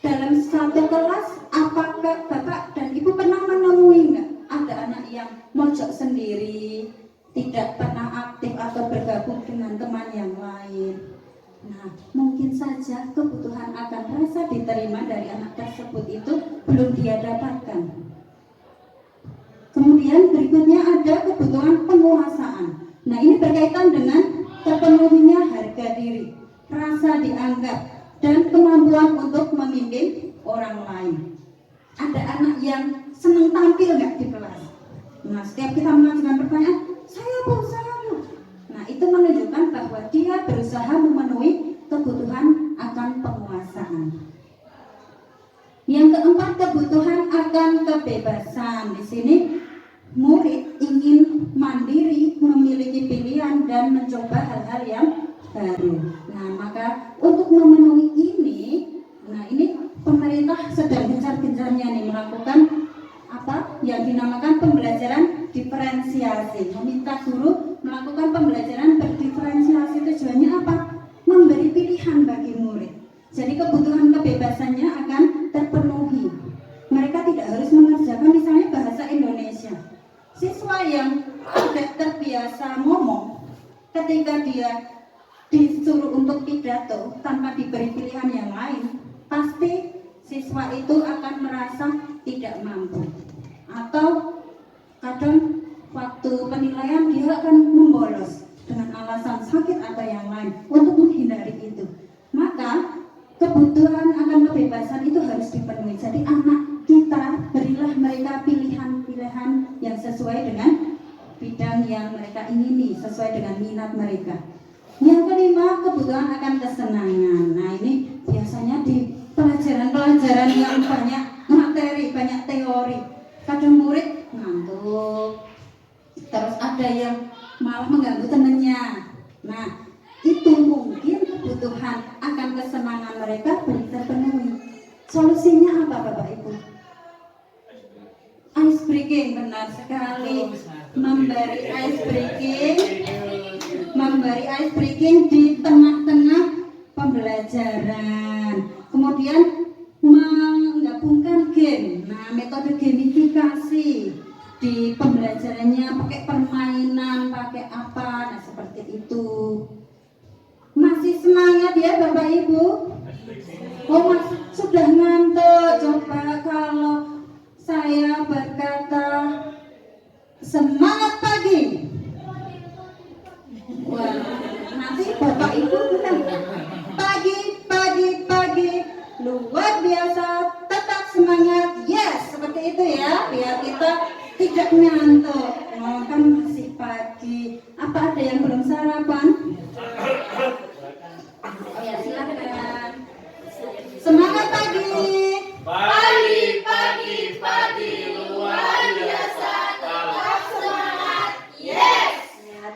Dalam satu kelas, apakah Bapak dan Ibu pernah menemui nggak ada anak yang mojok sendiri, tidak pernah aktif atau bergabung dengan teman yang lain? Nah, mungkin saja kebutuhan akan rasa diterima dari anak tersebut itu belum dia dapatkan. Kemudian berikutnya ada kebutuhan penguasaan. Nah, ini berkaitan dengan terpenuhinya harga diri, rasa dianggap, dan kemampuan untuk memimpin orang lain. Ada anak yang senang tampil nggak di kelas? Nah, setiap kita mengajukan pertanyaan, saya Bu. Nah, itu menunjukkan bahwa dia berusaha memenuhi kebutuhan akan penguasaan. Yang keempat, kebutuhan akan kebebasan. Di sini murid ingin mandiri, memiliki pilihan dan mencoba hal-hal yang baru. Nah, maka untuk memenuhi ini, pemerintah sedang gencar-gencarnya nih melakukan yang dinamakan pembelajaran diferensiasi. Meminta guru melakukan pembelajaran berdiferensiasi. Tujuannya apa? Memberi pilihan bagi murid. Jadi kebutuhan kebebasannya akan terpenuhi. Mereka tidak harus mengerjakan misalnya bahasa Indonesia. Siswa yang tidak terbiasa ngomong, ketika dia disuruh untuk pidato tanpa diberi pilihan yang lain, pasti siswa itu akan merasa tidak mampu. Atau kadang waktu penilaian dia akan membolos dengan alasan sakit atau yang lain. Untuk menghindari itu, maka kebutuhan akan kebebasan itu harus dipenuhi. Jadi anak kita berilah mereka pilihan-pilihan yang sesuai dengan bidang yang mereka ingini, sesuai dengan minat mereka. Yang kelima, kebutuhan akan kesenangan. Nah, ini biasanya di pelajaran-pelajaran yang banyak materi, banyak teori, kadang murid ngantuk, terus ada yang malah mengganggu temannya. Nah, itu mungkin kebutuhan akan kesenangan mereka belum terpenuhi. Solusinya apa Bapak Ibu? Ice breaking, benar sekali. Memberi ice breaking di tengah-tengah pembelajaran. Kemudian menggabungkan game. Nah, metode gamifikasi di pembelajarannya pakai permainan, pakai apa? Nah, seperti itu. Masih semangat ya Bapak Ibu? Oh, sudah ngantuk. Coba kalau saya berkata semangat pagi. Wah, nanti Bapak Ibu bilang pagi, luar biasa, tetap semangat. Yes, seperti itu ya, biar kita tidak ngantuk. Oh, kan masih pagi. Apa ada yang belum sarapan?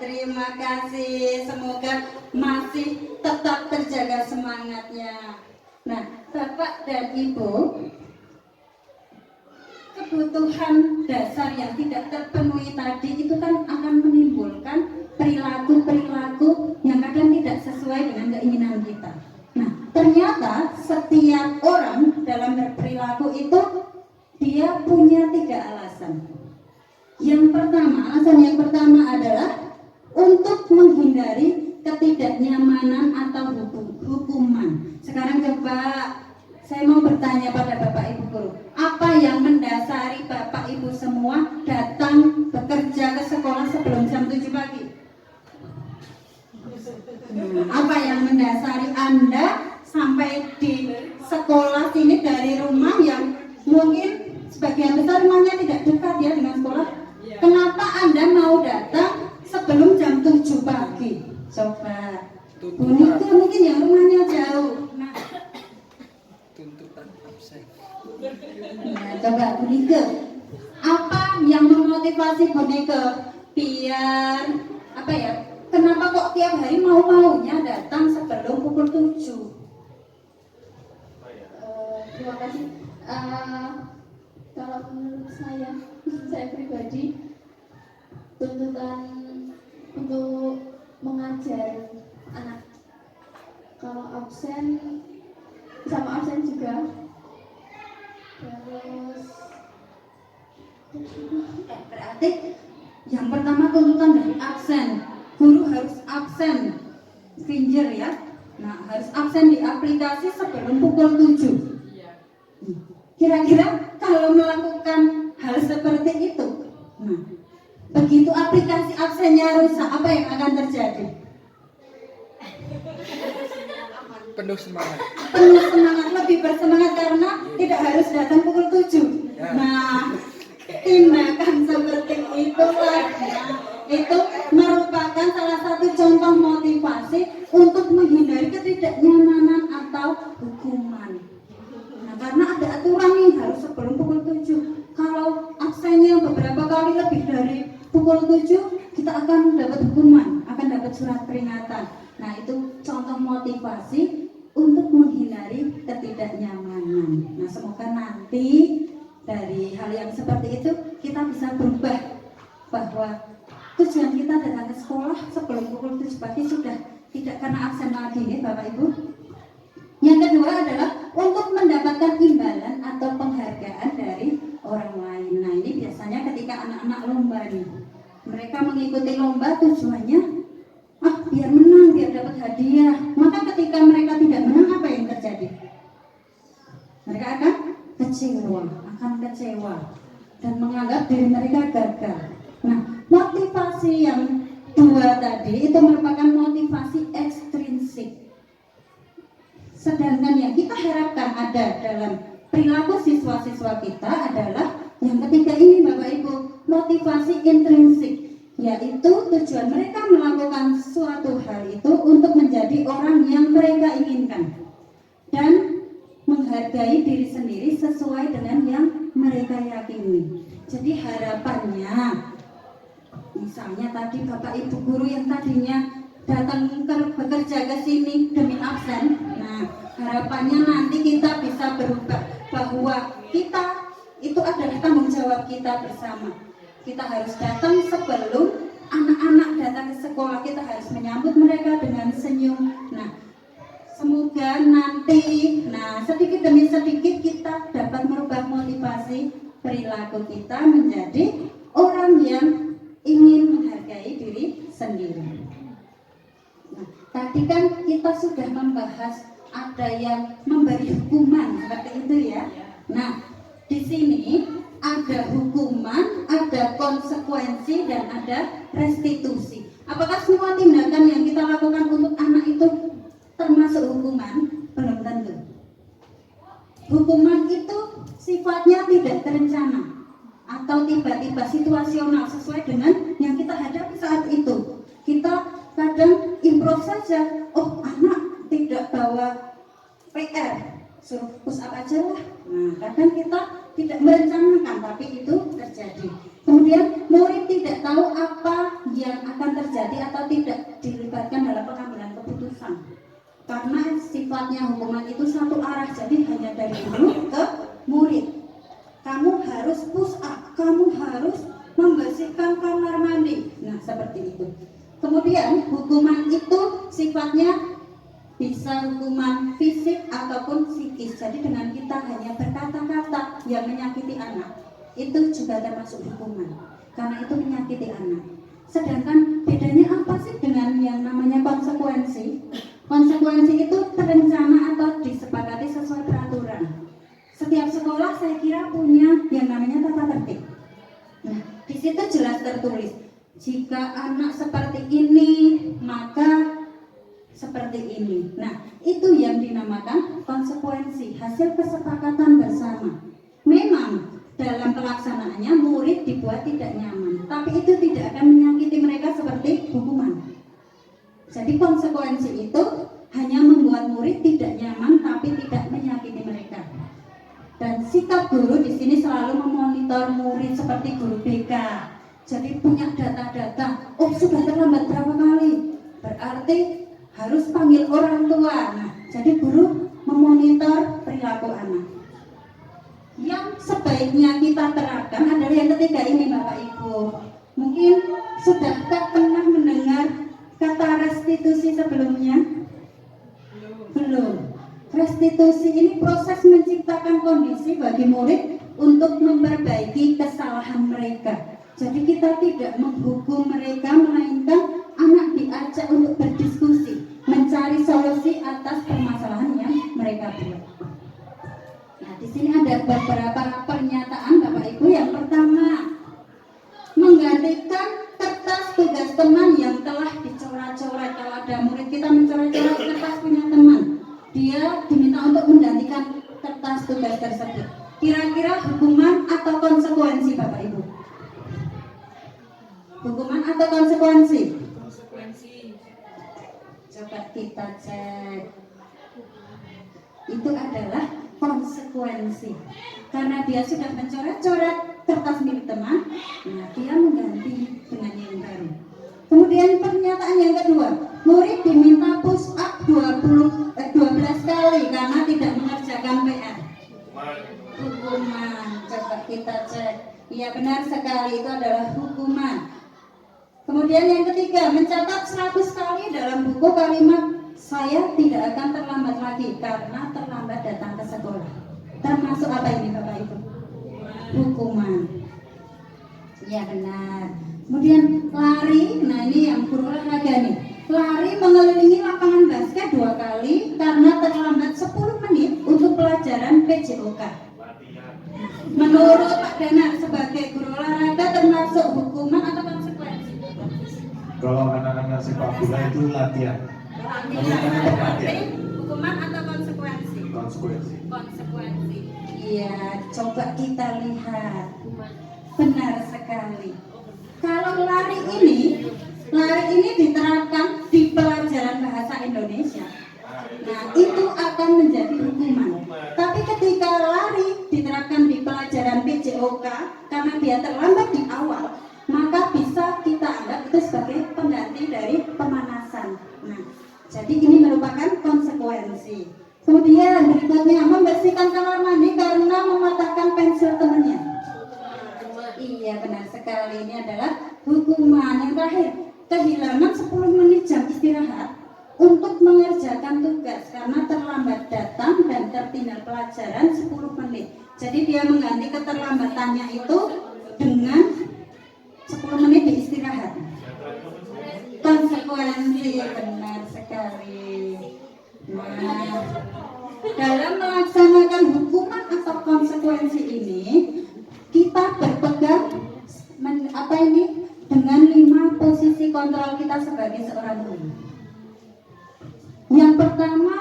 terima kasih. Semoga masih tetap terjaga semangatnya. Nah, Bapak dan Ibu, kebutuhan dasar yang tidak terpenuhi tadi itu kan akan menimbulkan perilaku-perilaku yang kadang tidak sesuai dengan keinginan kita. Nah, ternyata setiap orang dalam berperilaku itu dia punya 3 alasan. Alasan yang pertama adalah untuk menghindari ketidaknyamanan atau hukuman. Sekarang coba saya mau bertanya pada Bapak Ibu guru, apa yang mendasari Bapak Ibu semua datang bekerja ke sekolah sebelum jam 7 pagi? Apa yang mendasari Anda sampai di sekolah sini dari rumah yang mungkin sebagian besar rumahnya tidak dekat ya dengan sekolah? Kenapa Anda mau datang sebelum jam 7 pagi? Coba itu mungkin yang rumahnya jauh. Nah, coba Bunike, apa yang memotivasi Bunike biar apa ya? Kenapa kok tiap hari mau-maunya datang sebelum pukul 7? Terima kasih. Kalau menurut saya pribadi, tuntutan untuk mengajar anak, kalau absen sama absen juga, terus berarti yang pertama tuntutan dari absen, guru harus absen, finger ya. Nah, harus absen di aplikasi sebelum pukul 7. Kira-kira kalau melakukan hal seperti itu, nah, begitu aplikasi absennya rusak, apa yang akan terjadi? Penuh semangat. Penuh semangat, lebih bersemangat karena tidak harus datang pukul 7. Nah, tindakan seperti itulah, itu merupakan salah satu contoh motivasi untuk menghindari ketidaknyamanan atau hukuman. Nah, karena ada aturan nih harus sebelum pukul 7. Kalau absennya beberapa kali lebih dari pukul 7, kita akan dapat hukuman, akan dapat surat peringatan. Nah, itu contoh motivasi untuk menghindari ketidaknyamanan. Nah, semoga nanti dari hal yang seperti itu kita bisa berubah, bahwa tujuan kita datang ke sekolah sebelum pukul 7 pagi sudah tidak karena absen lagi nih Bapak Ibu. Yang kedua adalah untuk mendapatkan imbalan atau penghargaan dari orang lain. Nah, ini biasanya ketika anak-anak lomba nih, mereka mengikuti lomba tujuannya biar menang, biar dapat hadiah. Maka ketika mereka tidak menang, apa yang terjadi? Mereka akan kecewa dan menganggap diri mereka gagal. Nah, motivasi yang 2 tadi itu merupakan motivasi ekstrinsik. Sedangkan yang kita harapkan ada dalam perilaku siswa-siswa kita adalah yang ketiga ini Bapak Ibu, motivasi intrinsik, yaitu tujuan mereka melakukan suatu hal itu untuk menjadi orang yang mereka inginkan dan menghargai diri sendiri sesuai dengan yang mereka yakini. Jadi harapannya, misalnya tadi Bapak Ibu guru yang tadinya datang bekerja ke sini demi absen, nah harapannya nanti kita bisa berubah, bahwa kita itu adalah tanggung jawab kita bersama. Kita harus datang sebelum anak-anak datang ke sekolah, kita harus menyambut mereka dengan senyum. Nah, semoga nanti, sedikit demi sedikit kita dapat merubah motivasi perilaku kita menjadi orang yang ingin menghargai diri sendiri. Nah, tadi kan kita sudah membahas ada yang memberi hukuman seperti itu ya. Nah, di sini ada hukuman, ada konsekuensi, dan ada restitusi. Apakah semua tindakan yang kita lakukan untuk anak itu termasuk hukuman? Belum tentu. Hukuman itu sifatnya tidak terencana atau tiba-tiba situasional sesuai dengan yang kita hadapi saat itu. Kita kadang improv saja, anak tidak bawa PR, suruh push up aja lah. Nah, kadang kita tidak merencanakan, tapi itu terjadi. Kemudian murid tidak tahu apa yang akan terjadi atau tidak dilibatkan dalam pengambilan keputusan. Karena sifatnya hukuman itu satu arah, jadi hanya dari guru ke murid. Kamu harus push up, kamu harus membersihkan kamar mandi. Nah, seperti itu. Kemudian hukuman itu sifatnya bisa hukuman fisik ataupun psikis. Jadi dengan kita hanya berkata-kata yang menyakiti anak, itu juga termasuk hukuman, karena itu menyakiti anak. Sedangkan bedanya apa sih dengan yang namanya konsekuensi? Konsekuensi itu terencana atau disepakati sesuai peraturan. Setiap sekolah saya kira punya yang namanya tata tertib. Nah, di situ jelas tertulis, jika anak seperti ini, maka seperti ini. Nah, itu yang dinamakan konsekuensi, hasil kesepakatan bersama. Memang dalam pelaksanaannya murid dibuat tidak nyaman, tapi itu tidak akan menyakiti mereka seperti hukuman. Jadi konsekuensi itu hanya membuat murid tidak nyaman, tapi tidak menyakiti mereka. Dan sikap guru di sini selalu memonitor murid seperti guru BK. Jadi punya data-data, oh sudah terlambat berapa kali, berarti harus panggil orang tua. Nah, jadi guru memonitor perilaku anak. Yang sebaiknya kita terapkan adalah yang ketiga ini, Bapak Ibu. Mungkin sudahkah pernah mendengar kata restitusi sebelumnya? Belum. Restitusi ini proses menciptakan kondisi bagi murid untuk memperbaiki kesalahan mereka. Jadi kita tidak menghukum mereka, melainkan anak diajak untuk berdiskusi, mencari solusi atas permasalahan yang mereka buat. Nah, di sini ada beberapa pernyataan Bapak Ibu. Yang pertama, menggantikan kertas tugas teman yang telah dicoret-coret. Kalau ada murid kita mencoret-coret kertas punya teman, dia diminta untuk menggantikan kertas tugas tersebut. Kira-kira hukuman atau konsekuensi, Bapak Ibu? Hukuman atau konsekuensi? Coba kita cek. Itu adalah konsekuensi. Karena dia sudah mencoret-coret kertas milik teman, nah dia mengganti dengan yang baru. Kemudian pernyataan yang kedua, murid diminta push up 12 kali karena tidak mengerjakan PR. Hukuman. Coba kita cek. Iya, benar sekali, itu adalah hukuman. Kemudian yang ketiga, mencatat 100 kali dalam buku kalimat saya tidak akan terlambat lagi karena terlambat datang ke sekolah. Termasuk apa ini Bapak Ibu? Hukuman. Ya benar. Kemudian lari, nah ini yang guru olahraga nih. Lari mengelilingi lapangan basket 2 kali karena terlambat 10 menit untuk pelajaran PJOK. Menurut Pak Danar sebagai guru olahraga termasuk hukuman atau konsekuensi? Kalau anak-anak sepak bola itu latihan. Latihan. Hukuman atau konsekuensi? Konsekuensi. Konsekuensi. Iya, coba kita lihat. Benar sekali. Kalau lari ini diterapkan di pelajaran bahasa Indonesia. Nah, itu akan menjadi hukuman. Tapi ketika lari diterapkan di pelajaran PJOK karena dia terlambat di awal, maka bisa kita anggap itu sebagai pengganti dari pemanasan. Nah, jadi ini merupakan konsekuensi. Kemudian berikutnya, membersihkan kamar mandi karena mematahkan pensil temannya. Iya, benar sekali, ini adalah hukuman. Yang terakhir, kehilangan 10 menit jam istirahat untuk mengerjakan tugas karena terlambat datang dan tertinggal pelajaran 10 menit. Jadi dia mengganti keterlambatannya itu dengan 10 menit diistirahat. Konsekuensi, benar sekali. Nah, dalam melaksanakan hukuman atau konsekuensi ini, kita berpegang dengan 5 posisi kontrol kita sebagai seorang guru. Yang pertama,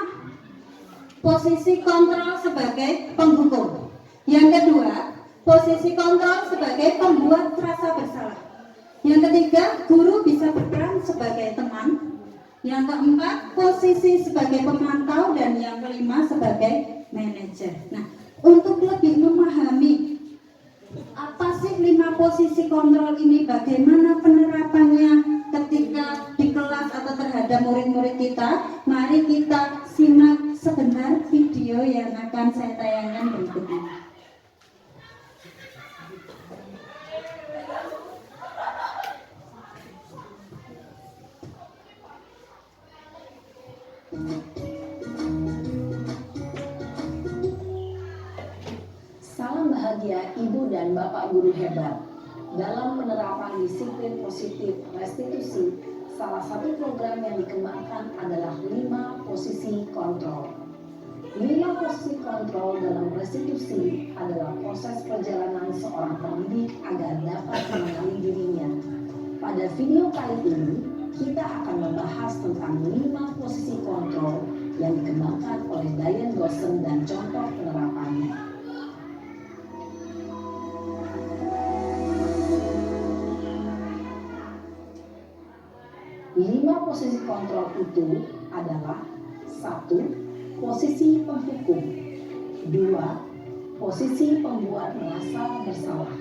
posisi kontrol sebagai penghukum. Yang kedua, posisi kontrol sebagai pembuat rasa bersalah. Yang ketiga, guru bisa berperan sebagai teman. Yang keempat, posisi sebagai pemantau, dan yang kelima sebagai manajer. Nah, untuk lebih memahami apa sih 5 posisi kontrol ini, bagaimana penerapannya ketika di kelas atau terhadap murid-murid kita, mari kita simak sebentar video yang akan saya tayangkan berikut ini. Salam bahagia Ibu dan Bapak guru hebat. Dalam penerapan disiplin positif restitusi, salah satu program yang dikembangkan adalah 5 posisi kontrol. 5 posisi kontrol dalam restitusi adalah proses perjalanan seorang pendidik agar dapat mengenali dirinya. Pada video kali ini, kita akan membahas tentang 5 posisi kontrol yang dikembangkan oleh Diane Dawson dan contoh penerapannya. 5 posisi kontrol itu adalah 1. Posisi penghukum, 2. Posisi pembuat merasa bersalah,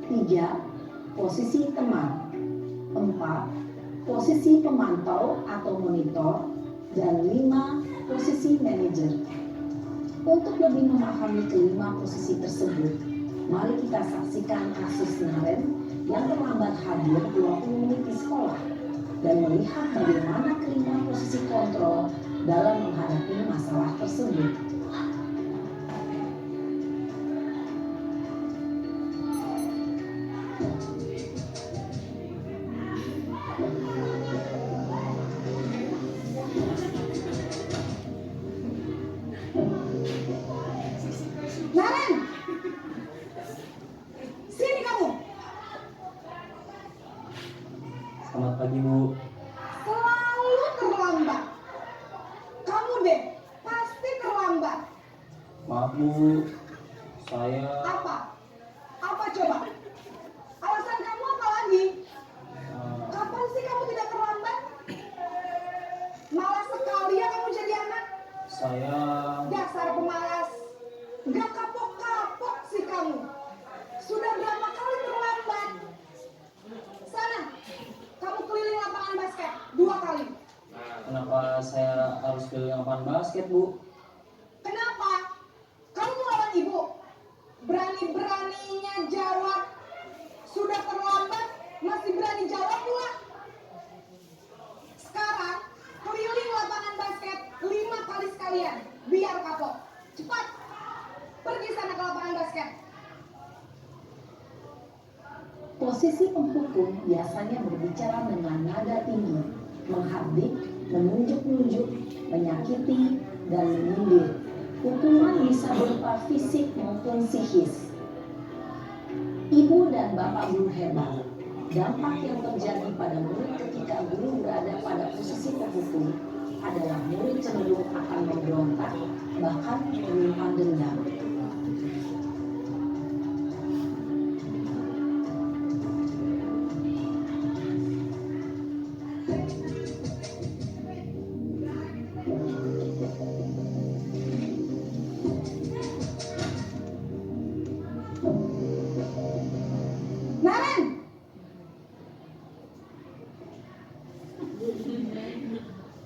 3. Posisi teman, 4. Posisi pemantau atau monitor, dan 5. Posisi manajer. Untuk lebih memahami kelima posisi tersebut, mari kita saksikan kasus Naren yang terlambat hadir 20 menit di sekolah dan melihat bagaimana kelima posisi kontrol dalam menghadapi masalah tersebut. Naren, sini kamu. Selamat pagi, Bu. Selalu terlambat. Kamu deh, pasti terlambat. Maaf, Bu. Saya Apa? Apa coba? Alasan kamu apa lagi? Kapan sih kamu tidak terlambat? Malas sekali ya kamu jadi anak. saya Dasar pemalas. Gak kapok-kapok sih kamu. Sudah berapa kali terlambat? Sana, kamu keliling lapangan basket 2 kali. kenapa saya harus keliling lapangan basket, Bu? Kenapa? Kamu melawan ibu. Berani-beraninya jawab. Sudah terlambat, masih berani jawab pula. Sekarang, keliling lapangan basket 5 kali sekalian. Biar kapok. Cepat. Pergi sana ke lapangan basket. Posisi penghukum biasanya berbicara dengan nada tinggi, menghardik, menunjuk-nunjuk, menyakiti, dan menyindir. Hukuman bisa berupa fisik maupun psikis. Ibu dan Bapak guru hebat, dampak yang terjadi pada murid ketika guru berada pada posisi penghukum adalah murid cenderung akan memberontak, bahkan menyimpan dendam. Naren,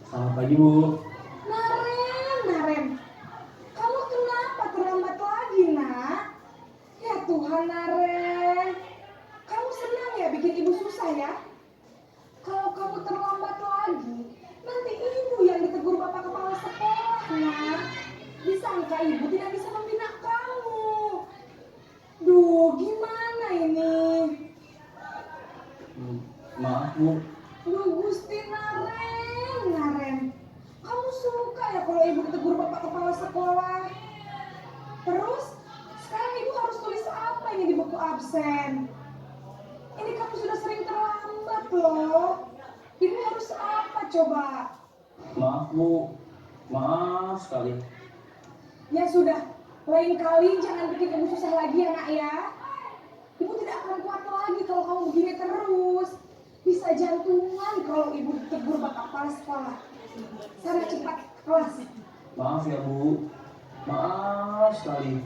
Selamat pagi, Bu. Naren. Kamu kenapa terlambat lagi, nak? Ya Tuhan, Naren. Kamu senang ya bikin ibu susah ya? Kalau kamu terlambat lagi, nanti ibu yang ditegur bapak kepala sekolah, nak. Disangka ibu tidak bisa membina kamu. Duh, gimana ini? Maaf, Bu. Duh, Gusti Naren. Kamu suka ya kalau ibu ditegur bapak kepala sekolah? Terus, sekarang ibu harus tulis apa ini di buku absen? Ini kamu sudah sering terlambat loh. Ibu harus apa coba? Maaf, Bu. Maaf sekali. Ya sudah, lain kali jangan bikin ibu susah lagi ya nak ya. Ibu tidak akan kuat lagi kalau kamu begini terus. Bisa jantungan kalau ibu ditegur bapak kepala sekolah. Sana cepat ke kelas. Maaf ya Bu, maaf sekali.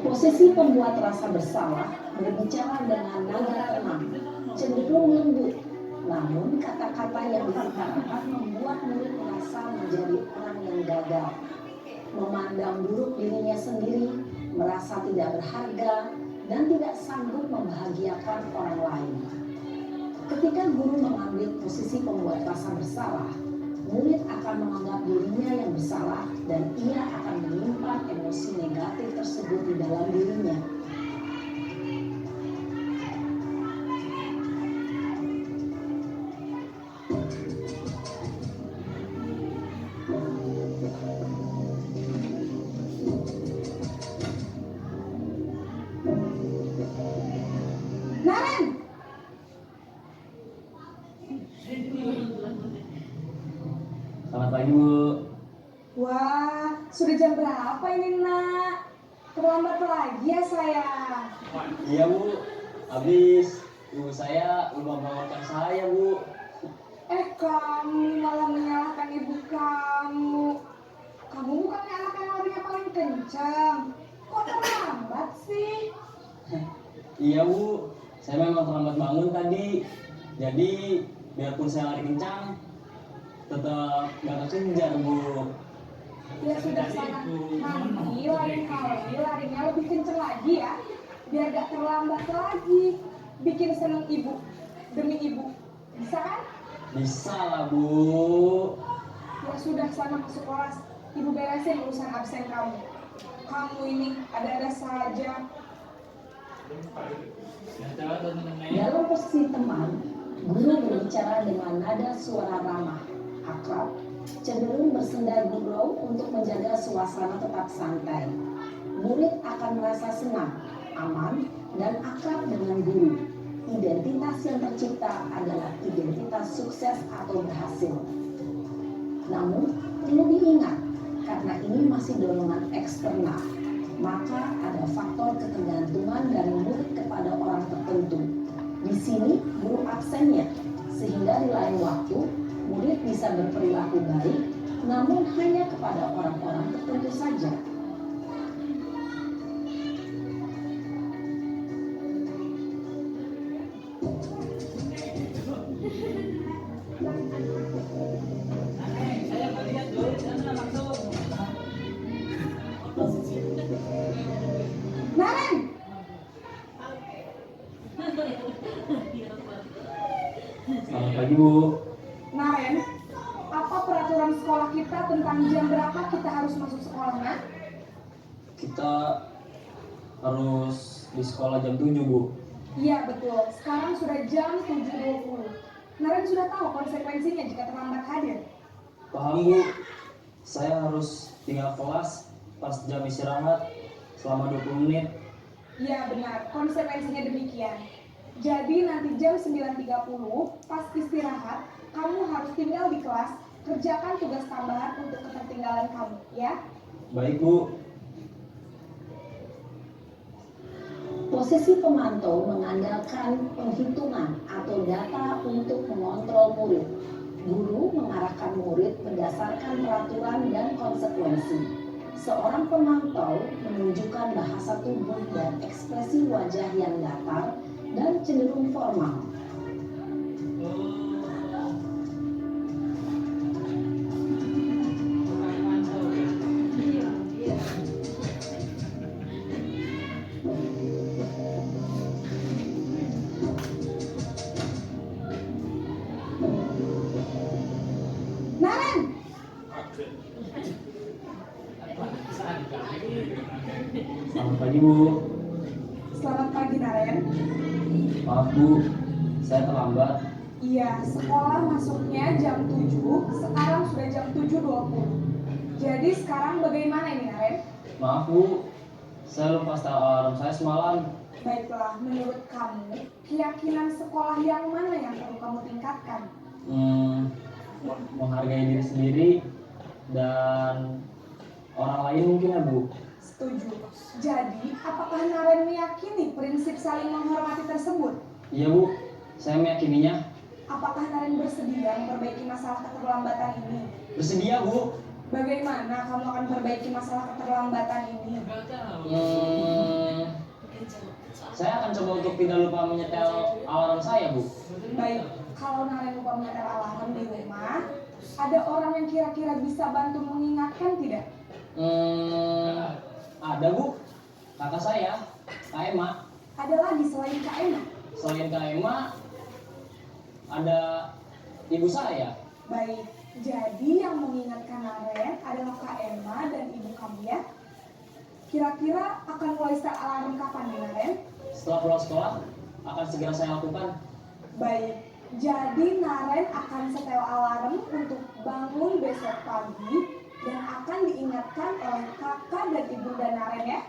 Posisi pembuat rasa bersalah berbicara dengan nada tenang, cenderung lembut. Namun kata-kata yang diutarakan membuat murid merasa menjadi orang yang gagal, memandang buruk dirinya sendiri, merasa tidak berharga, dan tidak sanggup membahagiakan orang lain. Ketika guru mengambil posisi pembuat rasa bersalah, murid akan menganggap dirinya yang bersalah dan ia akan menyimpan emosi negatif tersebut di dalam dirinya. Naren, Selamat pagi Bu. wah, sudah jam berapa ini nak? Terlambat lagi ya sayang. Iya Bu, habis ibu saya lupa membangunkan saya Bu. Kamu malah menyalahkan ibu kamu. Kamu bukannya anak yang larinya paling kencang. Kok terlambat sih? Iya Bu, saya memang terlambat bangun tadi. Jadi biarpun saya lari kencang, tetap gak kekejar Bu. Ya sudah sana. Nanti lain kali larinya lebih kencang lagi ya. Biar gak terlambat lagi. Bikin seneng ibu. Demi ibu. Bisa kan? Bisa lah Bu. Ya sudah sana masuk kelas. Ibu beresin urusan absen kamu. Kamu ini ada-ada saja. Dalam posisi teman, guru berbicara dengan nada suara ramah, akrab, cenderung bersenda gurau untuk menjaga suasana tetap santai. Murid akan merasa senang, aman, dan akrab dengan guru. Identitas yang tercipta adalah identitas sukses atau berhasil. Namun, perlu diingat, karena ini masih dorongan eksternal, maka ada faktor ketergantungan dari murid kepada orang tertentu. Di sini guru absennya, sehingga di lain waktu murid bisa berperilaku baik, namun hanya kepada orang-orang tertentu saja. Naren! Selamat pagi Bu. Naren, apa peraturan sekolah kita tentang jam berapa kita harus masuk sekolah, Nak? Kita harus di sekolah jam 7 Bu. Iya betul, sekarang sudah jam 7.20. Naren sudah tahu konsekuensinya jika terlambat hadir. Paham Bu. Saya harus tinggal kelas pas jam istirahat selama 20 menit. Iya benar, konsekuensinya demikian. Jadi nanti jam 9.30 pas istirahat, kamu harus tinggal di kelas, kerjakan tugas tambahan untuk ketertinggalan kamu, ya. Baik Bu. Posisi pemantau mengandalkan penghitungan atau data untuk mengontrol murid. Guru mengarahkan murid berdasarkan peraturan dan konsekuensi. Seorang pemantau menunjukkan bahasa tubuh dan ekspresi wajah yang datar dan cenderung formal. Naren! Selamat pagi Bu. Selamat pagi Naren. Maaf Bu, saya terlambat. Iya, sekolah masuknya jam 7, sekarang sudah jam 7.20. Jadi sekarang bagaimana ini Naren? Maaf Bu, saya lupa setel alarm saya semalam. Baiklah, menurut kamu, keyakinan sekolah yang mana yang perlu kamu tingkatkan? Menghargai diri sendiri dan orang lain mungkin ya Bu. Setuju. Jadi, apakah Naren meyakini prinsip saling menghormati tersebut? Iya Bu, Saya meyakininya. Apakah Naren bersedia memperbaiki masalah keterlambatan ini? Bersedia, Bu. Bagaimana kamu akan perbaiki masalah keterlambatan ini? Saya akan coba untuk tidak lupa menyetel alarm saya, Bu. Baik, kalau Naren lupa menyetel alarm di rumah, ada orang yang kira-kira bisa bantu mengingatkan tidak? Ada, Bu. Kakak saya, Kak Emma. Ada lagi selain Kak Emma? Selain Kak Emma, ada ibu saya. Baik, jadi yang mengingatkan Naren adalah Kak Emma dan ibu kamu ya? Kira-kira akan mulai start alarm kapan nih Naren? Setelah pulang sekolah, akan segera saya lakukan. Baik, jadi Naren akan setel alarm untuk bangun besok pagi dan akan diingatkan oleh kakak dan ibu dan Naren ya.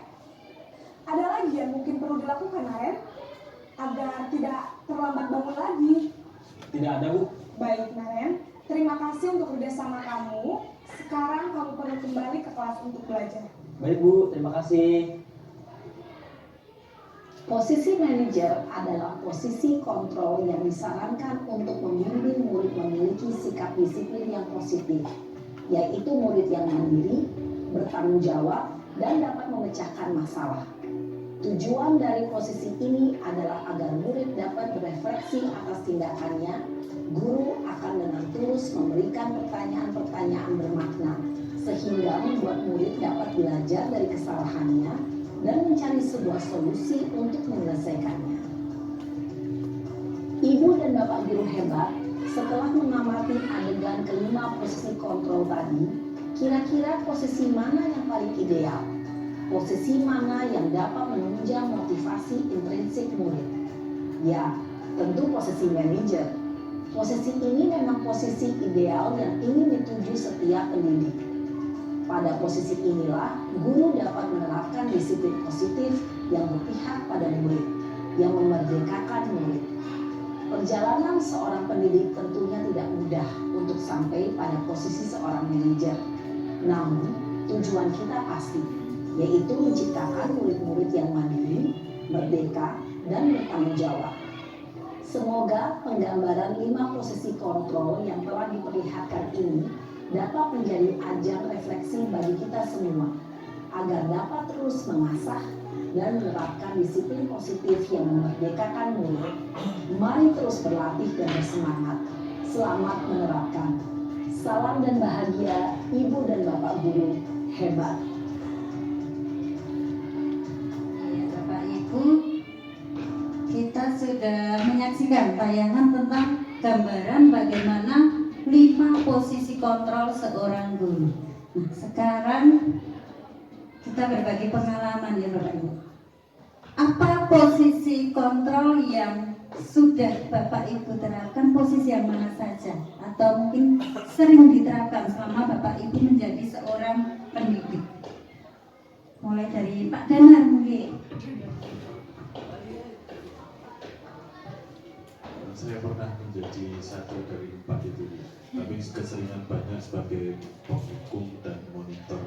Ada lagi yang mungkin perlu dilakukan Naren agar tidak terlambat bangun lagi? Tidak ada, Bu. Baik Naren, terima kasih untuk kerjasama kamu. Sekarang kamu perlu kembali ke kelas untuk belajar. Baik, Bu. Terima kasih. Posisi manajer adalah posisi kontrol yang disarankan untuk membimbing murid memiliki sikap disiplin yang positif, yaitu murid yang mandiri, bertanggung jawab, dan dapat memecahkan masalah. Tujuan dari posisi ini adalah agar murid dapat berefleksi atas tindakannya. Guru akan dengan tulus memberikan pertanyaan-pertanyaan bermakna, sehingga membuat murid dapat belajar dari kesalahannya dan mencari sebuah solusi untuk menyelesaikannya. Ibu dan Bapak guru hebat, setelah mengamati adegan kelima posisi kontrol tadi, kira-kira posisi mana yang paling ideal? Posisi mana yang dapat menunjang motivasi intrinsik murid? Ya, tentu posisi manajer. Posisi ini memang posisi ideal yang ingin dituju setiap pendidik. Pada posisi inilah, guru dapat menerapkan disiplin positif yang berpihak pada murid, yang memerdekakan murid. Perjalanan seorang pendidik tentunya tidak mudah untuk sampai pada posisi seorang manajer. Namun, tujuan kita pasti, yaitu menciptakan murid-murid yang mandiri, merdeka, dan bertanggung jawab. Semoga penggambaran 5 posisi kontrol yang telah diperlihatkan ini dapat menjadi ajang refleksi bagi kita semua, agar dapat terus mengasah dan menerapkan disiplin positif yang memerdekakan murid. Mari terus berlatih dan bersemangat. Selamat menerapkan. Salam dan bahagia Ibu dan Bapak guru hebat. Kita sudah menyaksikan tayangan tentang gambaran bagaimana 5 posisi kontrol seorang guru. Nah, sekarang kita berbagi pengalaman ya Bapak Ibu. Apa posisi kontrol yang sudah Bapak Ibu terapkan, posisi yang mana saja? Atau mungkin sering diterapkan selama Bapak Ibu menjadi seorang pendidik? Mulai dari Pak Danar mungkin. Saya pernah menjadi satu dari 4 itu, tapi keseringan banyak sebagai penghukum dan monitor.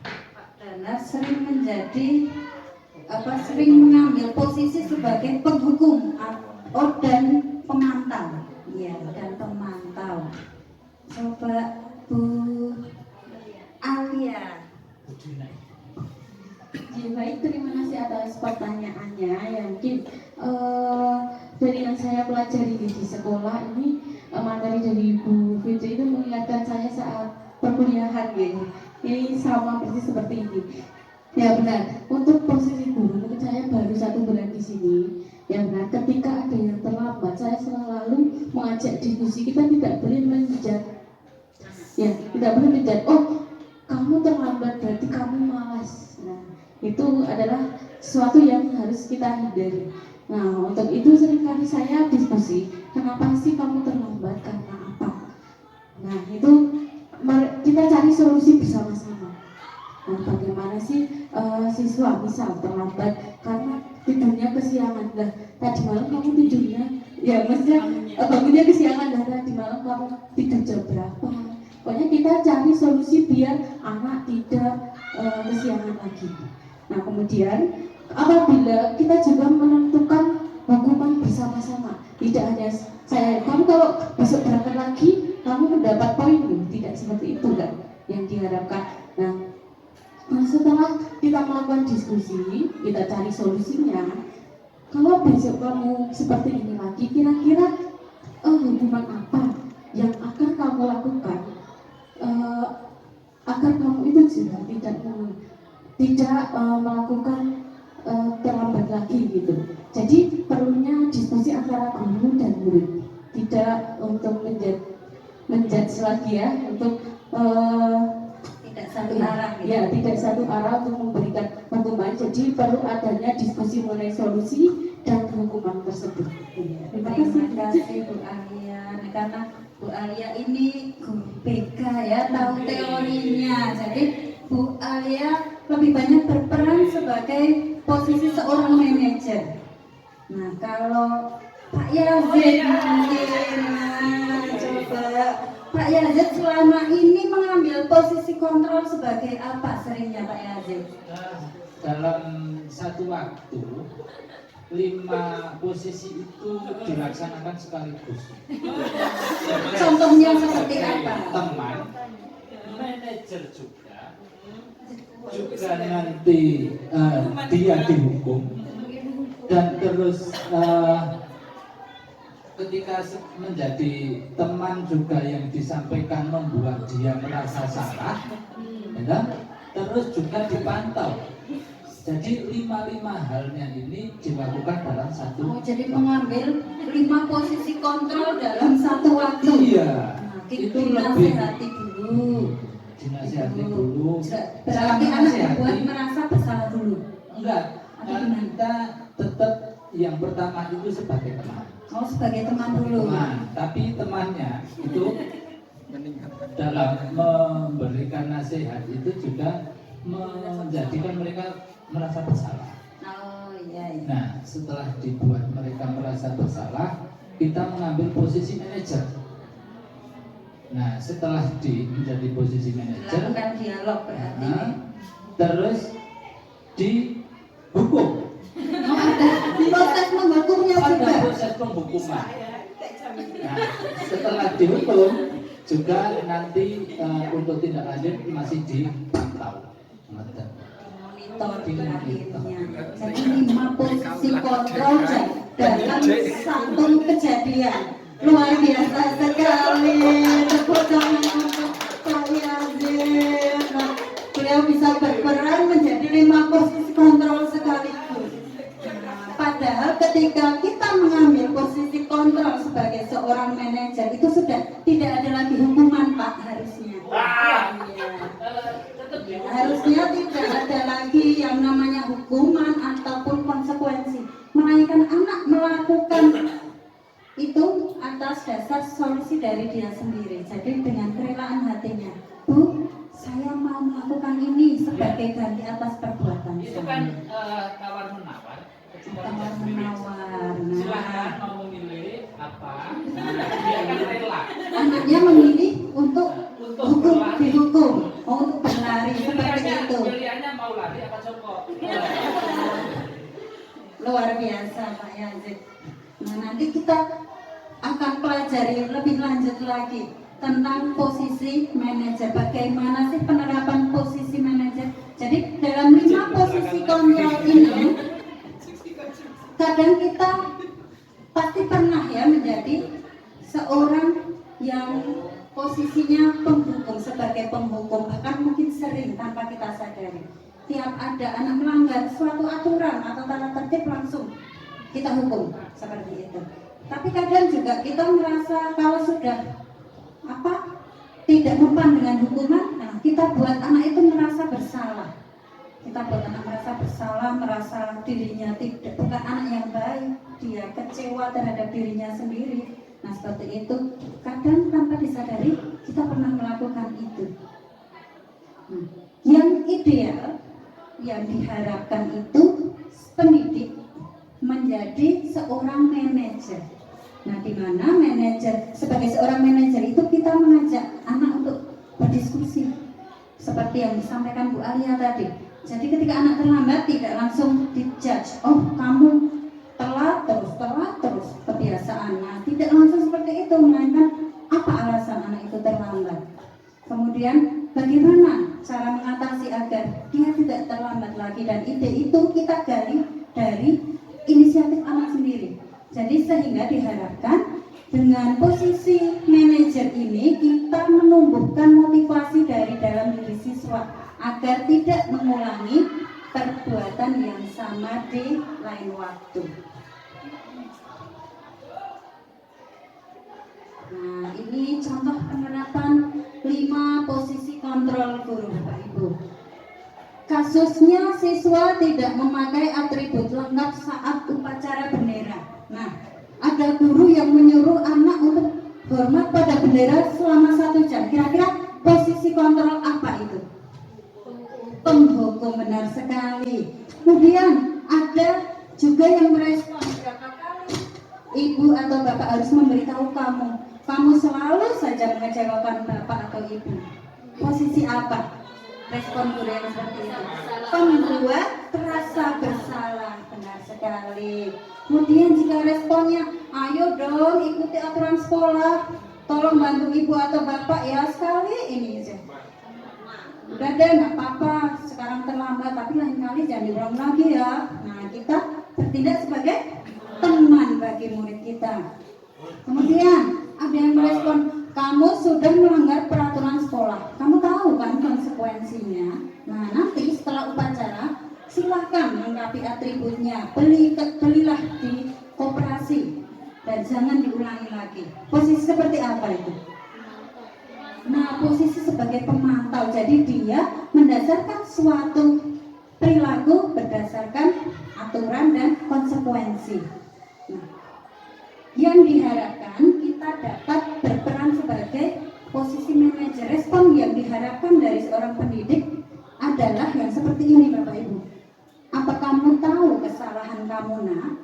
Pak Danar sering menjadi sering mengambil posisi sebagai penghukum dan pemantau, ya, dan pemantau. Coba Bu Alia. Ya, baik, terima kasih atas pertanyaannya. Ya, mungkin dari yang saya pelajari di sekolah ini, materi dari Bu Fitri itu mengingatkan saya saat perkuliahan gitu. Ini sama persis seperti ini. Ya benar, untuk posisi guru mungkin saya baru 1 bulan di sini. Ya benar, ketika ada yang terlambat, saya selalu mengajak diskusi. Kita tidak boleh menjudge. Ya, tidak boleh menjudge. Oh, kamu terlambat berarti kamu malas. Nah, itu adalah sesuatu yang harus kita hindari. Nah, untuk itu seringkali saya diskusi, kenapa sih kamu terlambat, karena apa? Nah, itu kita cari solusi bersama-sama. Nah, bagaimana sih siswa misal terlambat karena tidurnya kesiangan. Lah, tadi malam kamu tidurnya, ya maksudnya bangunnya kesiangan, dan tadi malam kamu tidur jam berapa? Pokoknya kita cari solusi biar anak tidak kesiangan lagi. Nah, kemudian apabila kita juga menentukan hukuman tidak hanya saya, kamu kalau besok berangkat lagi kamu mendapat poin loh, tidak seperti itu kan yang diharapkan. Nah, setelah kita melakukan diskusi, kita cari solusinya. Kalau besok kamu seperti ini lagi, kira-kira hukuman apa yang akan kamu lakukan agar kamu itu juga tidak melakukan terlambat lagi gitu. Jadi perlunya diskusi antara guru dan murid, tidak untuk menjudge lagi ya, untuk tidak satu arah gitu. Ya, tidak satu arah untuk memberikan hukuman. Jadi perlu adanya diskusi mengenai solusi dan hukuman tersebut. Terima kasih Bu Alia. Nah, karena Bu Alia ini guru BK ya, tahu teorinya. Jadi Bu Alia lebih banyak berperan sebagai posisi seorang manajer. Nah, kalau Pak Yazid mungkin, coba Pak Yazid selama ini mengambil posisi kontrol sebagai apa seringnya Pak Yazid? Dalam satu waktu 5 posisi itu dilaksanakan sekaligus. Contohnya seperti apa? Teman, manajer juga nanti dia dihukum, dan terus ketika menjadi teman juga yang disampaikan membuat dia merasa salah, ya, terus juga dipantau. Jadi 5 halnya ini dilakukan dalam satu. Jadi mengambil 5 posisi kontrol dalam satu waktu. Iya. Nah, itu dinasihati dulu. Dinasihati dulu. Berarti anak dibuat merasa bersalah dulu. Enggak. Kita tetap yang pertama itu sebagai teman. Oh, sebagai teman dulu. Teman, tapi temannya itu dalam memberikan nasihat itu juga menjadikan mereka merasa bersalah. Oh iya, iya. Nah, setelah dibuat mereka merasa bersalah, kita mengambil posisi manajer. Nah, setelah menjadi posisi manajer, Lakukan dialog berarti. terus dihukum. Oh, ada proses menghukumnya Ada juga. proses penghukuman. Nah, setelah dihukum juga nanti untuk tindak lanjut masih dipantau. Monitor akhirnya. Jadi 5 posisi kontrol dalam satu kejadian. Luar biasa sekali. Tepuk tangan untuk Pak Yazid. Nah, beliau bisa berperan menjadi 5 posisi kontrol sekaligus. Padahal ketika kita mengambil posisi kontrol sebagai seorang manajer itu sudah tidak ada lagi hukuman Pak harusnya. Ya, harusnya tidak ada lagi yang namanya hukuman ataupun konsekuensi. Melainkan anak melakukan itu atas dasar solusi dari dia sendiri. Jadi dengan kerelaan hatinya, Bu, saya mau melakukan ini sebagai ganti atas perbuatan Itu kan tawar menawar. tawar menawar. Silahkan mau memilih apa. Dia kan rela. Anaknya memilih untuk hukum, berlari. dihukum, untuk berlari seperti itu. Pilihannya mau lari apa jongkok. Luar biasa Pak Yazid. Nah, nanti kita akan pelajari lebih lanjut lagi tentang posisi manajer. Bagaimana sih penerapan posisi manajer? Jadi dalam 5 posisi kontrol ini, kadang kita pasti pernah ya menjadi seorang yang posisinya penghukum, sebagai penghukum, bahkan mungkin sering tanpa kita sadari. Tiap ada anak melanggar suatu aturan atau tata tertib langsung kita hukum seperti itu. Tapi kadang juga kita merasa kalau sudah tidak mempan dengan hukuman, nah kita buat anak itu merasa bersalah. Kita buat anak merasa bersalah, merasa dirinya bukan anak yang baik, dia kecewa terhadap dirinya sendiri. Nah seperti itu, kadang tanpa disadari kita pernah melakukan itu. Yang ideal, yang diharapkan itu pendidik menjadi seorang manajer. Nah, di mana manajer, sebagai seorang manajer itu kita mengajak anak untuk berdiskusi seperti yang disampaikan Bu Alia tadi. Jadi ketika anak terlambat tidak langsung dijudge, oh kamu telat terus kebiasaannya itu, melainkan apa alasan anak itu terlambat. Kemudian bagaimana cara mengatasi agar dia tidak terlambat lagi, dan ide itu kita gali dari inisiatif anak sendiri. Jadi sehingga diharapkan dengan posisi manajer ini kita menumbuhkan motivasi dari dalam diri siswa agar tidak mengulangi perbuatan yang sama di lain waktu. Nah, ini contoh penerapan 5 posisi kontrol guru, Bapak Ibu. Kasusnya siswa tidak memakai atribut lengkap saat upacara bendera. Nah, ada guru yang menyuruh anak untuk hormat pada bendera selama 1 jam. Kira-kira posisi kontrol apa itu? Penghukum, benar sekali. Kemudian ada juga yang merespon, berapa kali ibu atau bapak harus memberitahu kamu selalu saja mengecewakan bapak atau ibu. Posisi apa respon guru yang seperti itu? Membuat rasa bersalah, benar sekali. Kemudian jika responnya, ayo dong ikuti aturan sekolah, tolong bantu ibu atau bapak ya sekali ini aja. Udah deh, nggak apa-apa, sekarang terlambat, tapi lain kali jangan diulang lagi ya. Nah, kita bertindak sebagai teman bagi murid kita. Kemudian ada yang merespon, kamu sudah melanggar peraturan sekolah, kamu tahu kan konsekuensinya. Nah, nanti setelah upacara silahkan melengkapi atributnya, belilah di koperasi dan jangan diulangi lagi. Posisi seperti apa itu? Nah, posisi sebagai pemantau, jadi dia mendasarkan suatu perilaku berdasarkan aturan dan konsekuensi. Nah, yang diharapkan kita dapat berperan sebagai posisi manajer. Respon yang diharapkan dari seorang pendidik adalah yang seperti ini, Bapak Ibu. Apa kamu tahu kesalahan kamu, nak?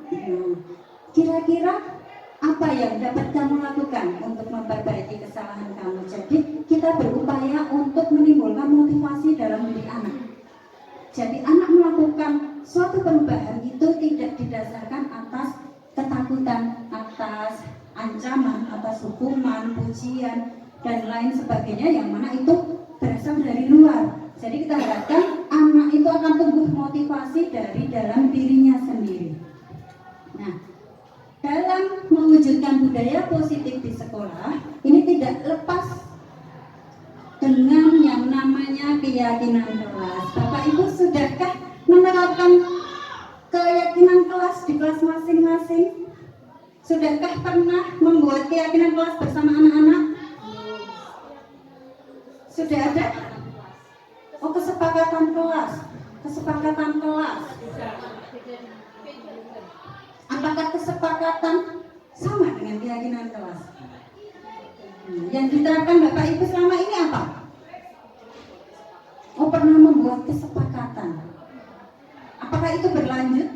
Kira-kira apa yang dapat kamu lakukan untuk memperbaiki kesalahan kamu? Jadi kita berupaya untuk menimbulkan motivasi dalam diri anak. Jadi anak melakukan suatu perubahan itu tidak didasarkan atas ketakutan, atas ancaman, atas hukuman, pujian, dan lain sebagainya yang mana itu berasal dari luar. Jadi kita harapkan anak itu akan tumbuh motivasi dari dalam dirinya sendiri. Nah, dalam mewujudkan budaya positif di sekolah, ini tidak lepas dengan yang namanya keyakinan kelas. Bapak Ibu sudahkah menerapkan keyakinan kelas di kelas masing-masing? Sudahkah pernah membuat keyakinan kelas bersama anak-anak? Sudah ada? Oh, kesepakatan kelas. Kesepakatan kelas. Apakah kesepakatan sama dengan keyakinan kelas? Yang diterapkan Bapak Ibu selama ini apa? Oh, pernah membuat kesepakatan. Apakah itu berlanjut?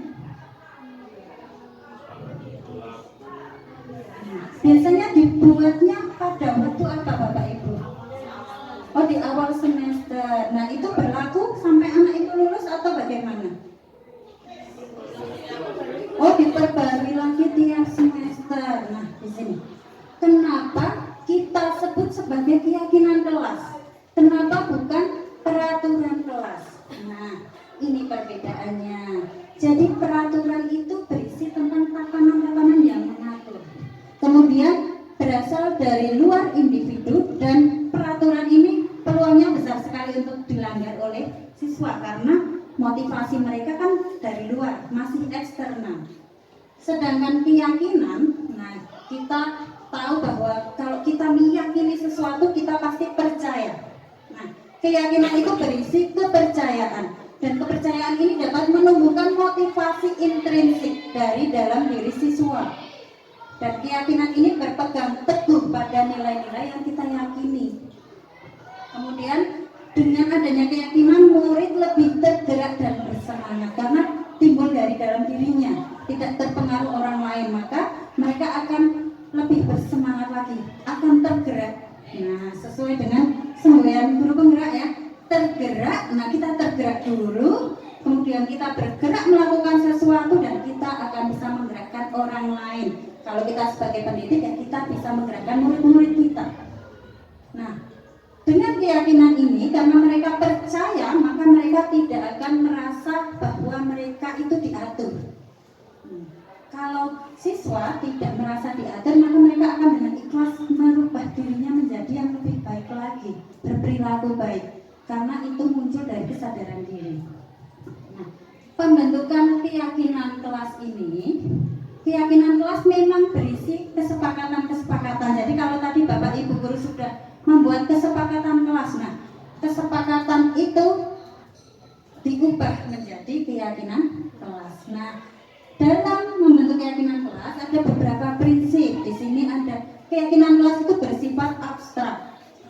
Biasanya dibuatnya pada waktu apa, Bapak Ibu? Oh, di awal semester. Nah, itu berlaku sampai anak itu lulus atau bagaimana? Oh, diperbarui lagi tiap semester. Nah, di sini. Kenapa kita sebut sebagai keyakinan kelas? Kenapa bukan peraturan kelas? Nah, ini perbedaannya. Jadi peraturan itu berisi tentang tatanan-tatanan yang mengatur. Kemudian berasal dari luar individu, dan peraturan ini peluangnya besar sekali untuk dilanggar oleh siswa karena motivasi mereka kan dari luar, masih eksternal. Sedangkan keyakinan, nah kita tahu bahwa kalau kita meyakini sesuatu kita pasti percaya. Nah, keyakinan itu berisi kepercayaan, dan kepercayaan ini dapat menumbuhkan motivasi intrinsik dari dalam diri siswa. Dan keyakinan ini berpegang teguh pada nilai-nilai yang kita yakini. Kemudian dengan adanya keyakinan, murid lebih tergerak dan bersemangat karena timbul dari dalam dirinya, tidak terpengaruh orang lain, maka mereka akan lebih bersemangat lagi, akan tergerak. Nah, sesuai dengan semboyan guru penggerak ya, tergerak. Nah, kita tergerak dulu, kemudian kita bergerak melakukan sesuatu, dan kita akan bisa menggerakkan orang lain. Kalau kita sebagai pendidik ya kita bisa menggerakkan murid-murid kita. Nah, dengan keyakinan ini karena mereka percaya maka mereka tidak akan merasa bahwa mereka itu diatur. Kalau siswa tidak merasa diatur maka mereka akan dengan ikhlas merubah dirinya menjadi yang lebih baik lagi, berperilaku baik karena itu muncul dari kesadaran diri. Nah, pembentukan keyakinan kelas ini, keyakinan kelas memang berisi kesepakatan-kesepakatan. Jadi kalau tadi Bapak Ibu guru sudah membuat kesepakatan kelas, nah kesepakatan itu diubah menjadi keyakinan kelas. Nah, dalam membentuk keyakinan kelas ada beberapa prinsip. Di sini ada keyakinan kelas itu bersifat abstrak,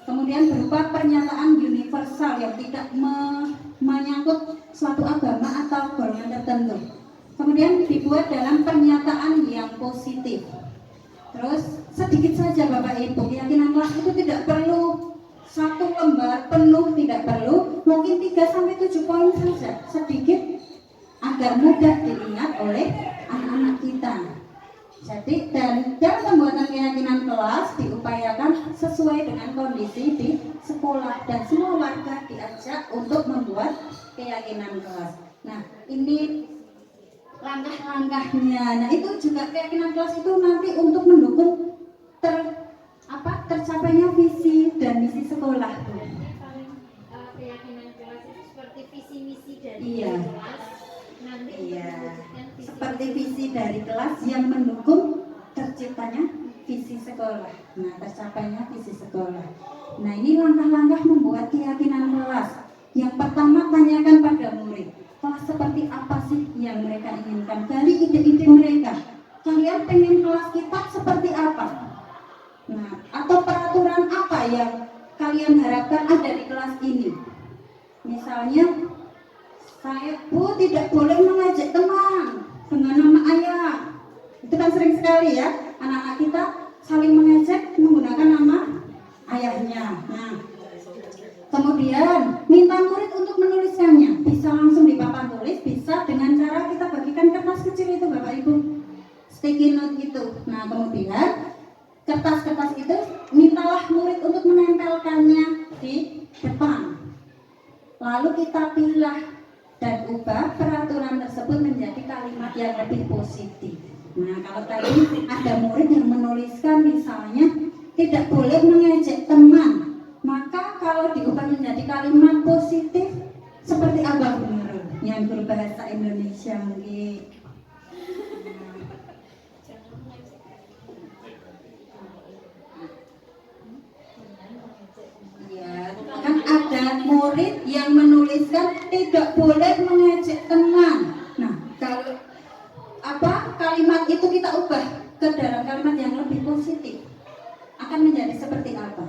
kemudian berupa pernyataan universal yang tidak menyangkut suatu agama atau golongan tertentu. Kemudian dibuat dalam pernyataan yang positif. Terus sedikit saja Bapak Ibu, keyakinan kelas itu tidak perlu satu lembar penuh, tidak perlu, mungkin 3-7 poin saja, sedikit agar mudah diingat oleh anak-anak kita. Jadi dan dalam pembuatan keyakinan kelas diupayakan sesuai dengan kondisi di sekolah dan semua warga diajak untuk membuat keyakinan kelas. Nah, ini langkah-langkahnya. Nah, itu juga keyakinan kelas itu nanti untuk mendukung tercapainya visi dan misi sekolah. Keyakinan kelas itu seperti visi misi dari kelas. Seperti visi dari kelas yang mendukung terciptanya visi sekolah. Nah, tercapainya visi sekolah. Nah, ini langkah-langkah membuat keyakinan kelas. Yang pertama, tanyakan pada murid, kelas seperti apa sih yang mereka inginkan? Gali ide-ide mereka. Kalian pengen kelas kita seperti apa? Nah, atau peraturan apa yang kalian harapkan ada di kelas ini? Misalnya, Bu tidak boleh mengejek teman dengan nama ayah. Itu kan sering sekali ya, anak-anak kita saling mengejek menggunakan nama ayahnya. Nah, kemudian minta murid untuk menuliskannya. Bisa langsung di papan tulis, bisa dengan cara kita bagikan kertas kecil itu Bapak Ibu, sticky note itu. Nah, kemudian kertas-kertas itu mintalah murid untuk menempelkannya di depan. Lalu kita pilah dan ubah peraturan tersebut menjadi kalimat yang lebih positif. Nah, kalau tadi ada murid yang menuliskan misalnya tidak boleh mengejek teman, maka kalau diubah menjadi kalimat positif seperti apa Bu Nurul? Yang berbahasa Indonesia mungkin. Kan ada murid yang menuliskan tidak boleh mengejek teman. Nah, kalau kalimat itu kita ubah ke dalam kalimat yang lebih positif, akan menjadi seperti apa?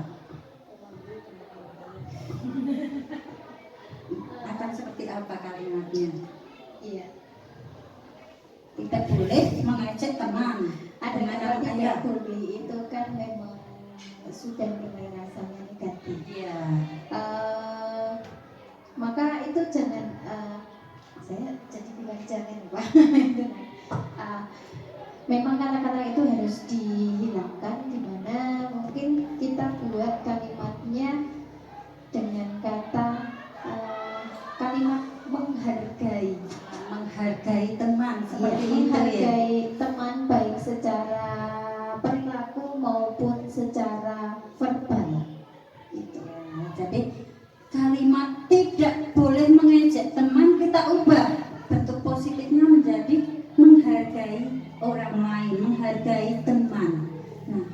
Akan seperti apa kalimatnya? Iya. Tidak boleh mengejek teman. Ada kata tidak boleh itu kan memang sudah mulai rasanya negatif. Iya. Maka itu jangan saya jadi bilang jangan Pak. Memang kata-kata itu harus dihilangkan, dimana mungkin kita buat kalimatnya dengan kata kalimat menghargai teman seperti itu ya. Menghargai teman baik secara perilaku maupun secara verbal. Gitu. Jadi kalimat tidak boleh mengejek teman kita ubah bentuk positifnya menjadi menghargai orang lain, menghargai teman. Nah,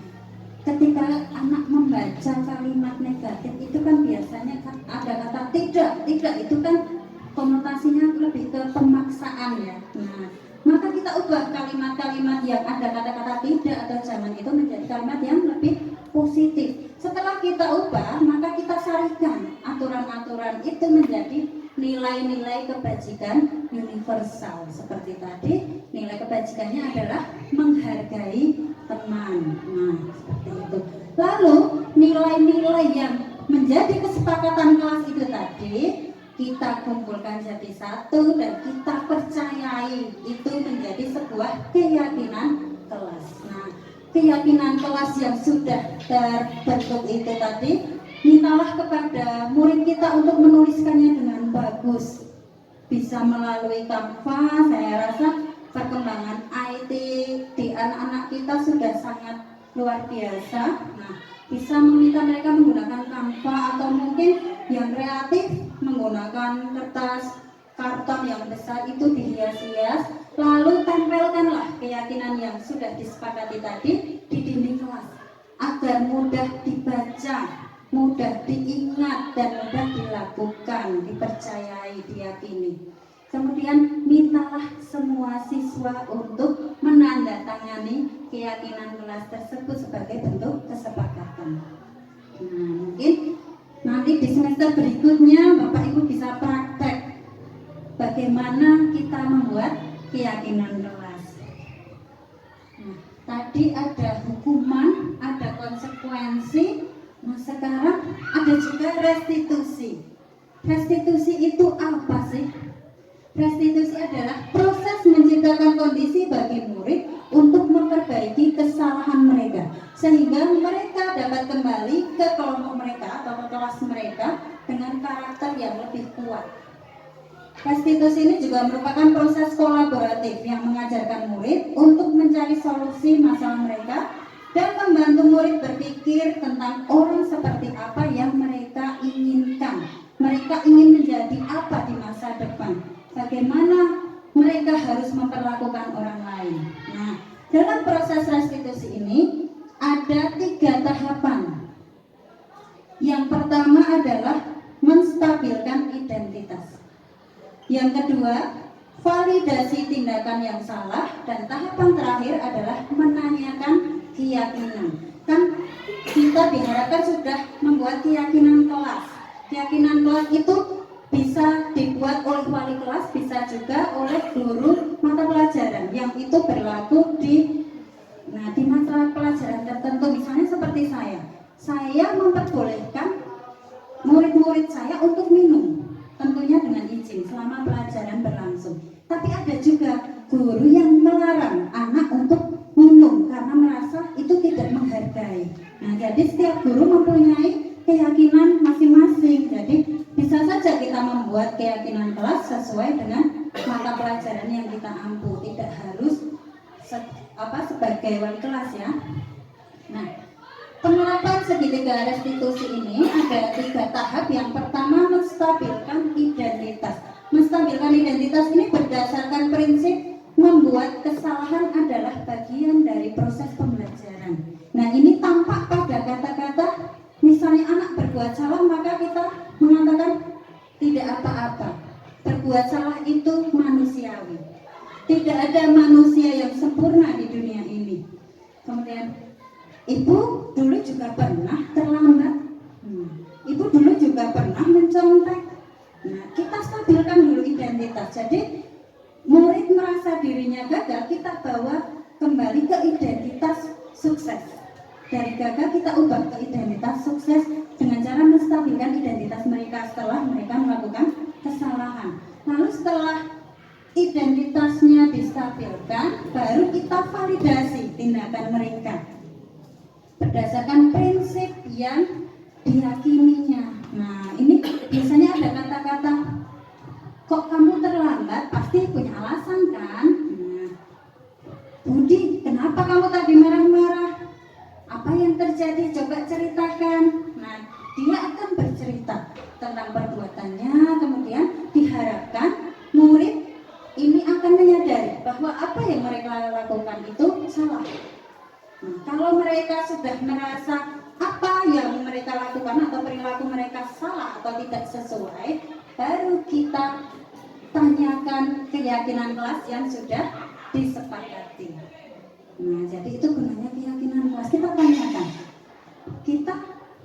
ketika anak membaca kalimat negatif itu kan biasanya ada kata tidak itu kan konotasinya lebih ke pemaksaan ya. Nah, maka kita ubah kalimat-kalimat yang ada kata-kata tidak atau jangan itu menjadi kalimat yang lebih positif. Setelah kita ubah, maka kita sarikan aturan-aturan itu menjadi nilai-nilai kebajikan universal. Seperti tadi, nilai kebajikannya adalah menghargai teman. Nah, seperti itu. Lalu, nilai-nilai yang menjadi kesepakatan kelas itu tadi kita kumpulkan jadi satu dan kita percayai itu menjadi sebuah keyakinan kelas. Nah, keyakinan kelas yang sudah terbentuk itu tadi, mintalah kepada murid kita untuk menuliskannya dengan bagus. Bisa melalui Canva. Saya rasa perkembangan IT di anak-anak kita sudah sangat luar biasa. Nah, bisa meminta mereka menggunakan Canva atau mungkin yang kreatif menggunakan kertas karton yang besar itu dihias-hias, lalu tempelkanlah keyakinan yang sudah disepakati tadi di dinding kelas agar mudah dibaca, mudah diingat dan mudah dilakukan, dipercayai, diyakini. Kemudian mintalah semua siswa untuk menandatangani keyakinan kelas tersebut sebagai bentuk kesepakatan. Nah, mungkin nanti di semester berikutnya Bapak Ibu bisa praktek bagaimana kita membuat keyakinan kelas. Nah, tadi ada hukuman, ada konsekuensi. Nah, sekarang ada juga restitusi. Restitusi itu apa sih? Restitusi adalah proses menciptakan kondisi bagi murid untuk memperbaiki kesalahan mereka, sehingga mereka dapat kembali ke kelompok mereka atau ke kelas mereka dengan karakter yang lebih kuat. Restitusi ini juga merupakan proses kolaboratif yang mengajarkan murid untuk mencari solusi masalah mereka dan membantu murid berpikir tentang orang seperti apa yang mereka inginkan. Mereka ingin menjadi apa di masa depan. Bagaimana mereka harus memperlakukan orang lain. Nah, dalam proses restitusi ini ada 3 tahapan. Yang pertama adalah menstabilkan identitas. Yang kedua, validasi tindakan yang salah, dan tahapan terakhir adalah menanyakan keyakinan. Kan kita diharapkan sudah membuat keyakinan kelas. Keyakinan kelas itu bisa dibuat oleh wali kelas, bisa juga oleh guru mata pelajaran yang itu berlaku di mata pelajaran tertentu. Misalnya seperti saya memperbolehkan murid-murid saya untuk minum, tentunya dengan izin selama pelajaran berlangsung. Tapi ada juga guru yang melarang anak untuk minum karena merasa itu tidak menghargai. Nah, jadi setiap guru mempunyai keyakinan masing-masing. Jadi bisa saja kita membuat keyakinan kelas sesuai dengan mata pelajaran yang kita ampu, tidak harus sebagai wali kelas ya. Nah, penerapan segitiga restitusi ini ada 3 tahap. Yang pertama, menstabilkan identitas. Menstabilkan identitas ini berdasarkan prinsip membuat kesalahan adalah bagian dari proses pembelajaran. Nah, ini tampak pada kata-kata, misalnya anak berbuat salah maka kita mengatakan tidak apa-apa. Berbuat salah itu manusiawi. Tidak ada manusia yang sempurna di dunia ini. Kemudian, ibu dulu juga pernah terlambat. Ibu dulu juga pernah mencontek. Nah, kita stabilkan dulu identitas. Jadi, murid merasa dirinya gagal, kita bawa kembali ke identitas sukses. Dari gagal kita ubah ke identitas sukses dengan cara menstabilkan identitas mereka setelah mereka melakukan kesalahan. Lalu setelah identitasnya distabilkan, baru kita validasi tindakan mereka berdasarkan prinsip yang diyakininya. Nah, ini biasanya ada kata-kata, kok kamu terlambat, pasti punya alasan kan? Nah, Budi, kenapa kamu tadi marah-marah? Apa yang terjadi? Coba ceritakan. Nah, dia akan bercerita tentang perbuatannya. Kemudian diharapkan murid ini akan menyadari bahwa apa yang mereka lakukan itu salah. Nah, kalau mereka sudah merasa apa yang mereka lakukan atau perilaku mereka salah atau tidak sesuai, baru kita tanyakan keyakinan kelas yang sudah disepakati. Nah, jadi itu gunanya keyakinan kelas. Kita tanyakan, kita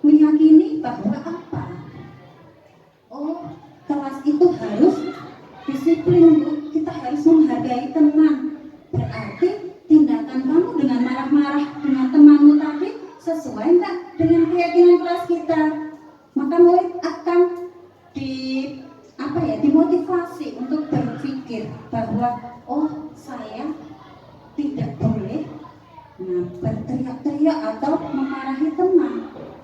meyakini bahwa apa? Oh, kelas itu harus disiplin, Bu. Kita harus menghargai teman. Berarti tindakan kamu dengan marah-marah dengan temanmu tadi sesuai enggak dengan keyakinan kelas kita? Maka murid akan dimotivasi untuk berpikir bahwa oh, saya tidak boleh berteriak-teriak atau memarahi teman,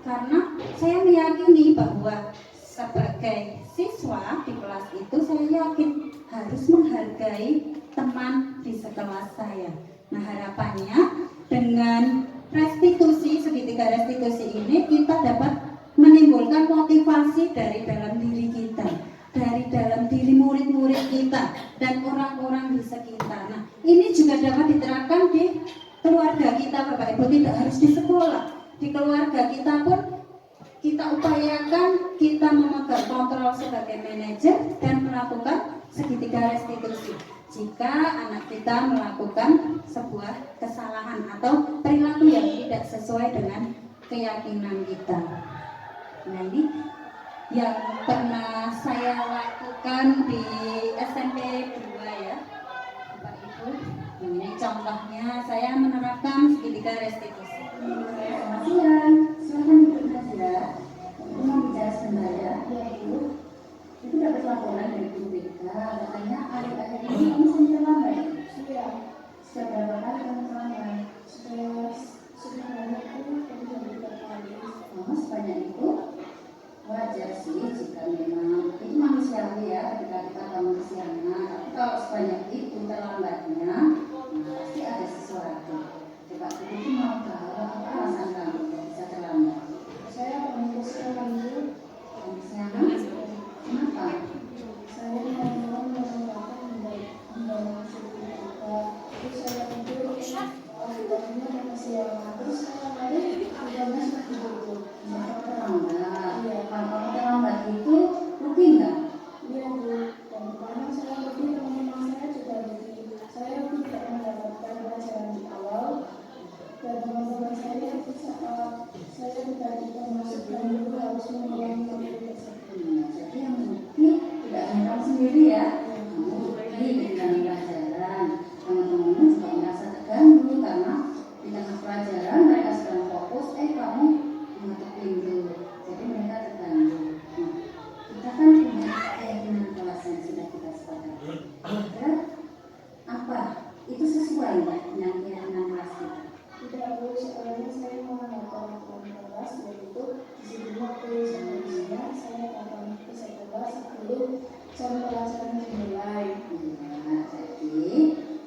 karena saya meyakini bahwa sebagai siswa di kelas itu saya yakin harus menghargai teman di sekelas saya. Nah, harapannya dengan restitusi, segitiga restitusi ini kita dapat menimbulkan motivasi dari dalam diri kita, dari dalam diri murid-murid kita dan orang-orang di sekitar. Nah, ini juga dapat diterapkan di keluarga kita, Bapak Ibu, tidak harus di sekolah. Di keluarga kita pun kita upayakan kita memegang kontrol sebagai manajer dan melakukan segitiga restitusi. Jika anak kita melakukan sebuah kesalahan atau perilaku yang tidak sesuai dengan keyakinan kita. Nah, ini yang pernah saya lakukan di SMP 2 ya, Bapak Ibu. Ini contohnya saya menerapkan segitiga restitusi. Selamat siang, silakan duduk saja. Untuk membicara sebentar ya, Ibu. Itu dapat laporan dari guru BK, katanya akhir-akhir ini kamu sering terlambat. Iya. Sudah berapa kali kamu terlambat? Sudah banyak itu, tapi sudah berapa kali. Oh, sebanyak itu? Wajar sih jika memang itu manusiawi ya, ketika kita bangun kesiangan. Tapi kalau sebanyak itu terlambatnya, pasti ada sesuatu. Coba itu mau tahu apa alasan kamu bisa terlambat? Saya bangun kesiangan dulu. Kesiangan? Kenapa? Saya mau mengatakan mendalam cerita. Terus saya tidur, bangunnya kesiangan. Terus saya balik, udah sudah tidur. Terlambat. Iya. Kalau kamu terlambat itu rugi nggak? Iya Bu. Karena saya rugi, teman-teman saya juga rugi. Saya tidak mendapatkan pelajaran di awal. Dan teman-teman saya itu saat saya tidak dimasukkan dulu harus mengulangi materi tersebut. Jadi yang rugi tidak hanya kamu sendiri ya. Kamu rugi di dalam pelajaran. Teman-teman juga merasa terganggu karena di tengah pelajaran mereka sedang fokus, kamu mengetuk pintu. Jadi mereka terganggu. Nah, kita kan punya keyakinan kelas yang sudah kita sepakati. Maka apa? Itu sesuai nggak dengan keyakinan kelas kita? Tidak Bu, soalnya saya mengamalkan kelas yaitu disiplin waktu sama usia. Saya datang ke sekolah sebelum jam pelajaran dimulai. Nah, jadi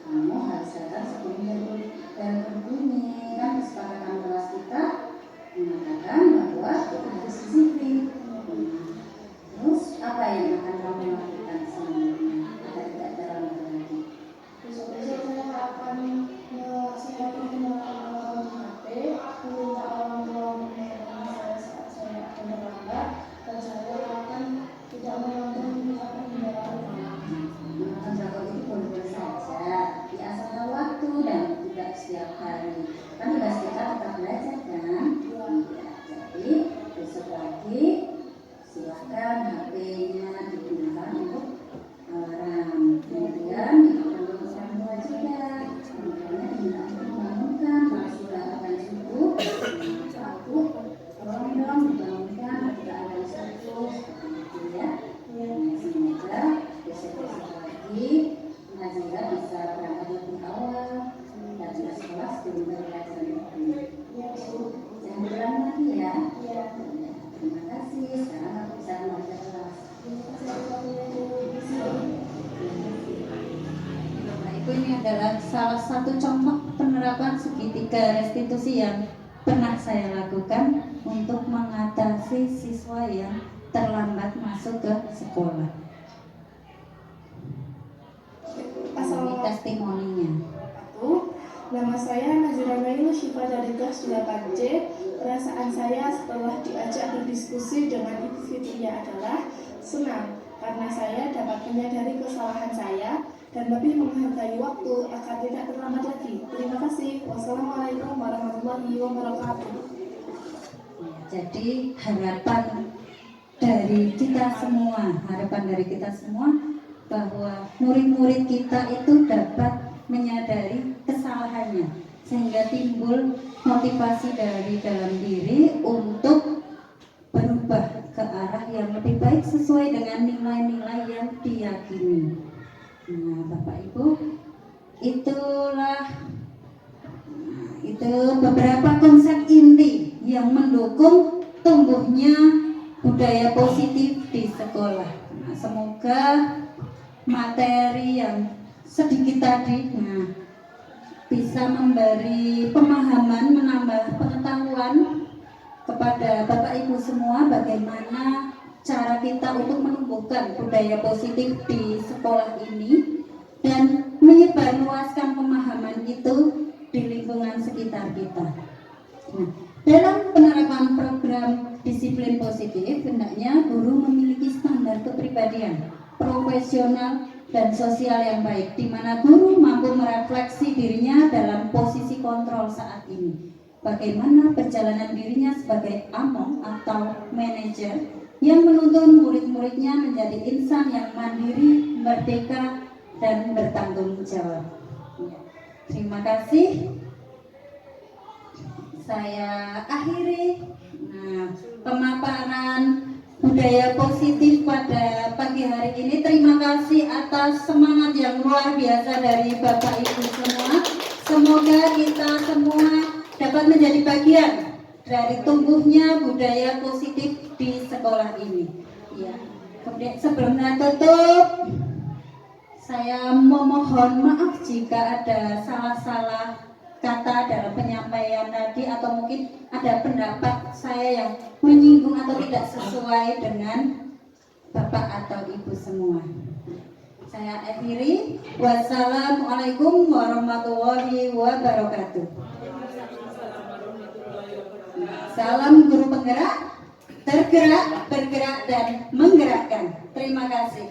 kamu harus datang sebelum bel berbunyi. Kan kesepakatan kelas kita mengatakan bahwa kita harus disiplin. Terus apa yang akan kamu lakukan selanjutnya agar tidak terlambat lagi? Besok-besok saya akan menggunakan HP, meminta orang tua mengingatkan saya saat saya akan terlambat, dan saya akan tidak menonton misalkan kendaraan umum. Menonton drakor itu boleh-boleh saja, di asal waktu dan tidak setiap hari. Kan tugas kita tetap belajar kan? Jadi besok lagi silakan HP-nya digunakan untuk alarm. Kemudian untuk orang tua juga, kemudian diminta untuk membangunkan kalau sudah akan subuh. Aku tolong dong dibangunkan ketika akan subuh, seperti itu ya. Semoga besok-besok lagi Nazira bisa berangkat lebih awal dan ke sekolah sebelum pelajaran itu. Jangan berulang lagi ya. Terima kasih. Sekarang aku bisa mengajar kelas. Bapak Ibu, ini adalah salah satu contoh penerapan segitiga restitusi yang pernah saya lakukan untuk mengatasi siswa yang terlambat masuk ke sekolah. Ini testimoninya. Nama saya Nazira Nail Syifa dari kelas 8C. Perasaan saya setelah diajak berdiskusi dengan Ibu Fitria adalah senang karena saya dapat menyadari kesalahan saya dan lebih menghargai waktu agar tidak terlambat lagi. Terima kasih. Wassalamualaikum warahmatullahi wabarakatuh. Jadi harapan dari kita semua bahwa murid-murid kita itu dapat menyadari kesalahannya sehingga timbul motivasi dari dalam diri untuk berubah ke arah yang lebih baik sesuai dengan nilai-nilai yang diyakini. Nah, Bapak Ibu, itu itu beberapa konsep inti yang mendukung tumbuhnya budaya positif di sekolah. Nah, semoga materi yang sedikit tadi bisa memberi pemahaman, menambah pengetahuan kepada Bapak Ibu semua bagaimana cara kita untuk menumbuhkan budaya positif di sekolah ini dan menyebarluaskan pemahaman itu di lingkungan sekitar kita. Nah, dalam penerapan program disiplin positif, hendaknya guru memiliki standar kepribadian profesional dan sosial yang baik, di mana guru mampu merefleksi dirinya dalam posisi kontrol saat ini. Bagaimana perjalanan dirinya sebagai among atau manajer yang menuntun murid-muridnya menjadi insan yang mandiri, merdeka, dan bertanggung jawab. Terima kasih. Saya akhiri pemaparan budaya positif pada pagi hari ini. Terima kasih atas semangat yang luar biasa dari Bapak Ibu semua. Semoga kita semua dapat menjadi bagian dari tumbuhnya budaya positif di sekolah ini. Ya. Kemudian sebelum tutup, saya memohon maaf jika ada salah-salah kata dalam penyampaian tadi, atau mungkin ada pendapat saya yang menyinggung atau tidak sesuai dengan Bapak atau Ibu semua. Saya akhiri. Wassalamualaikum warahmatullahi wabarakatuh. Salam guru penggerak, tergerak, bergerak, dan menggerakkan. Terima kasih.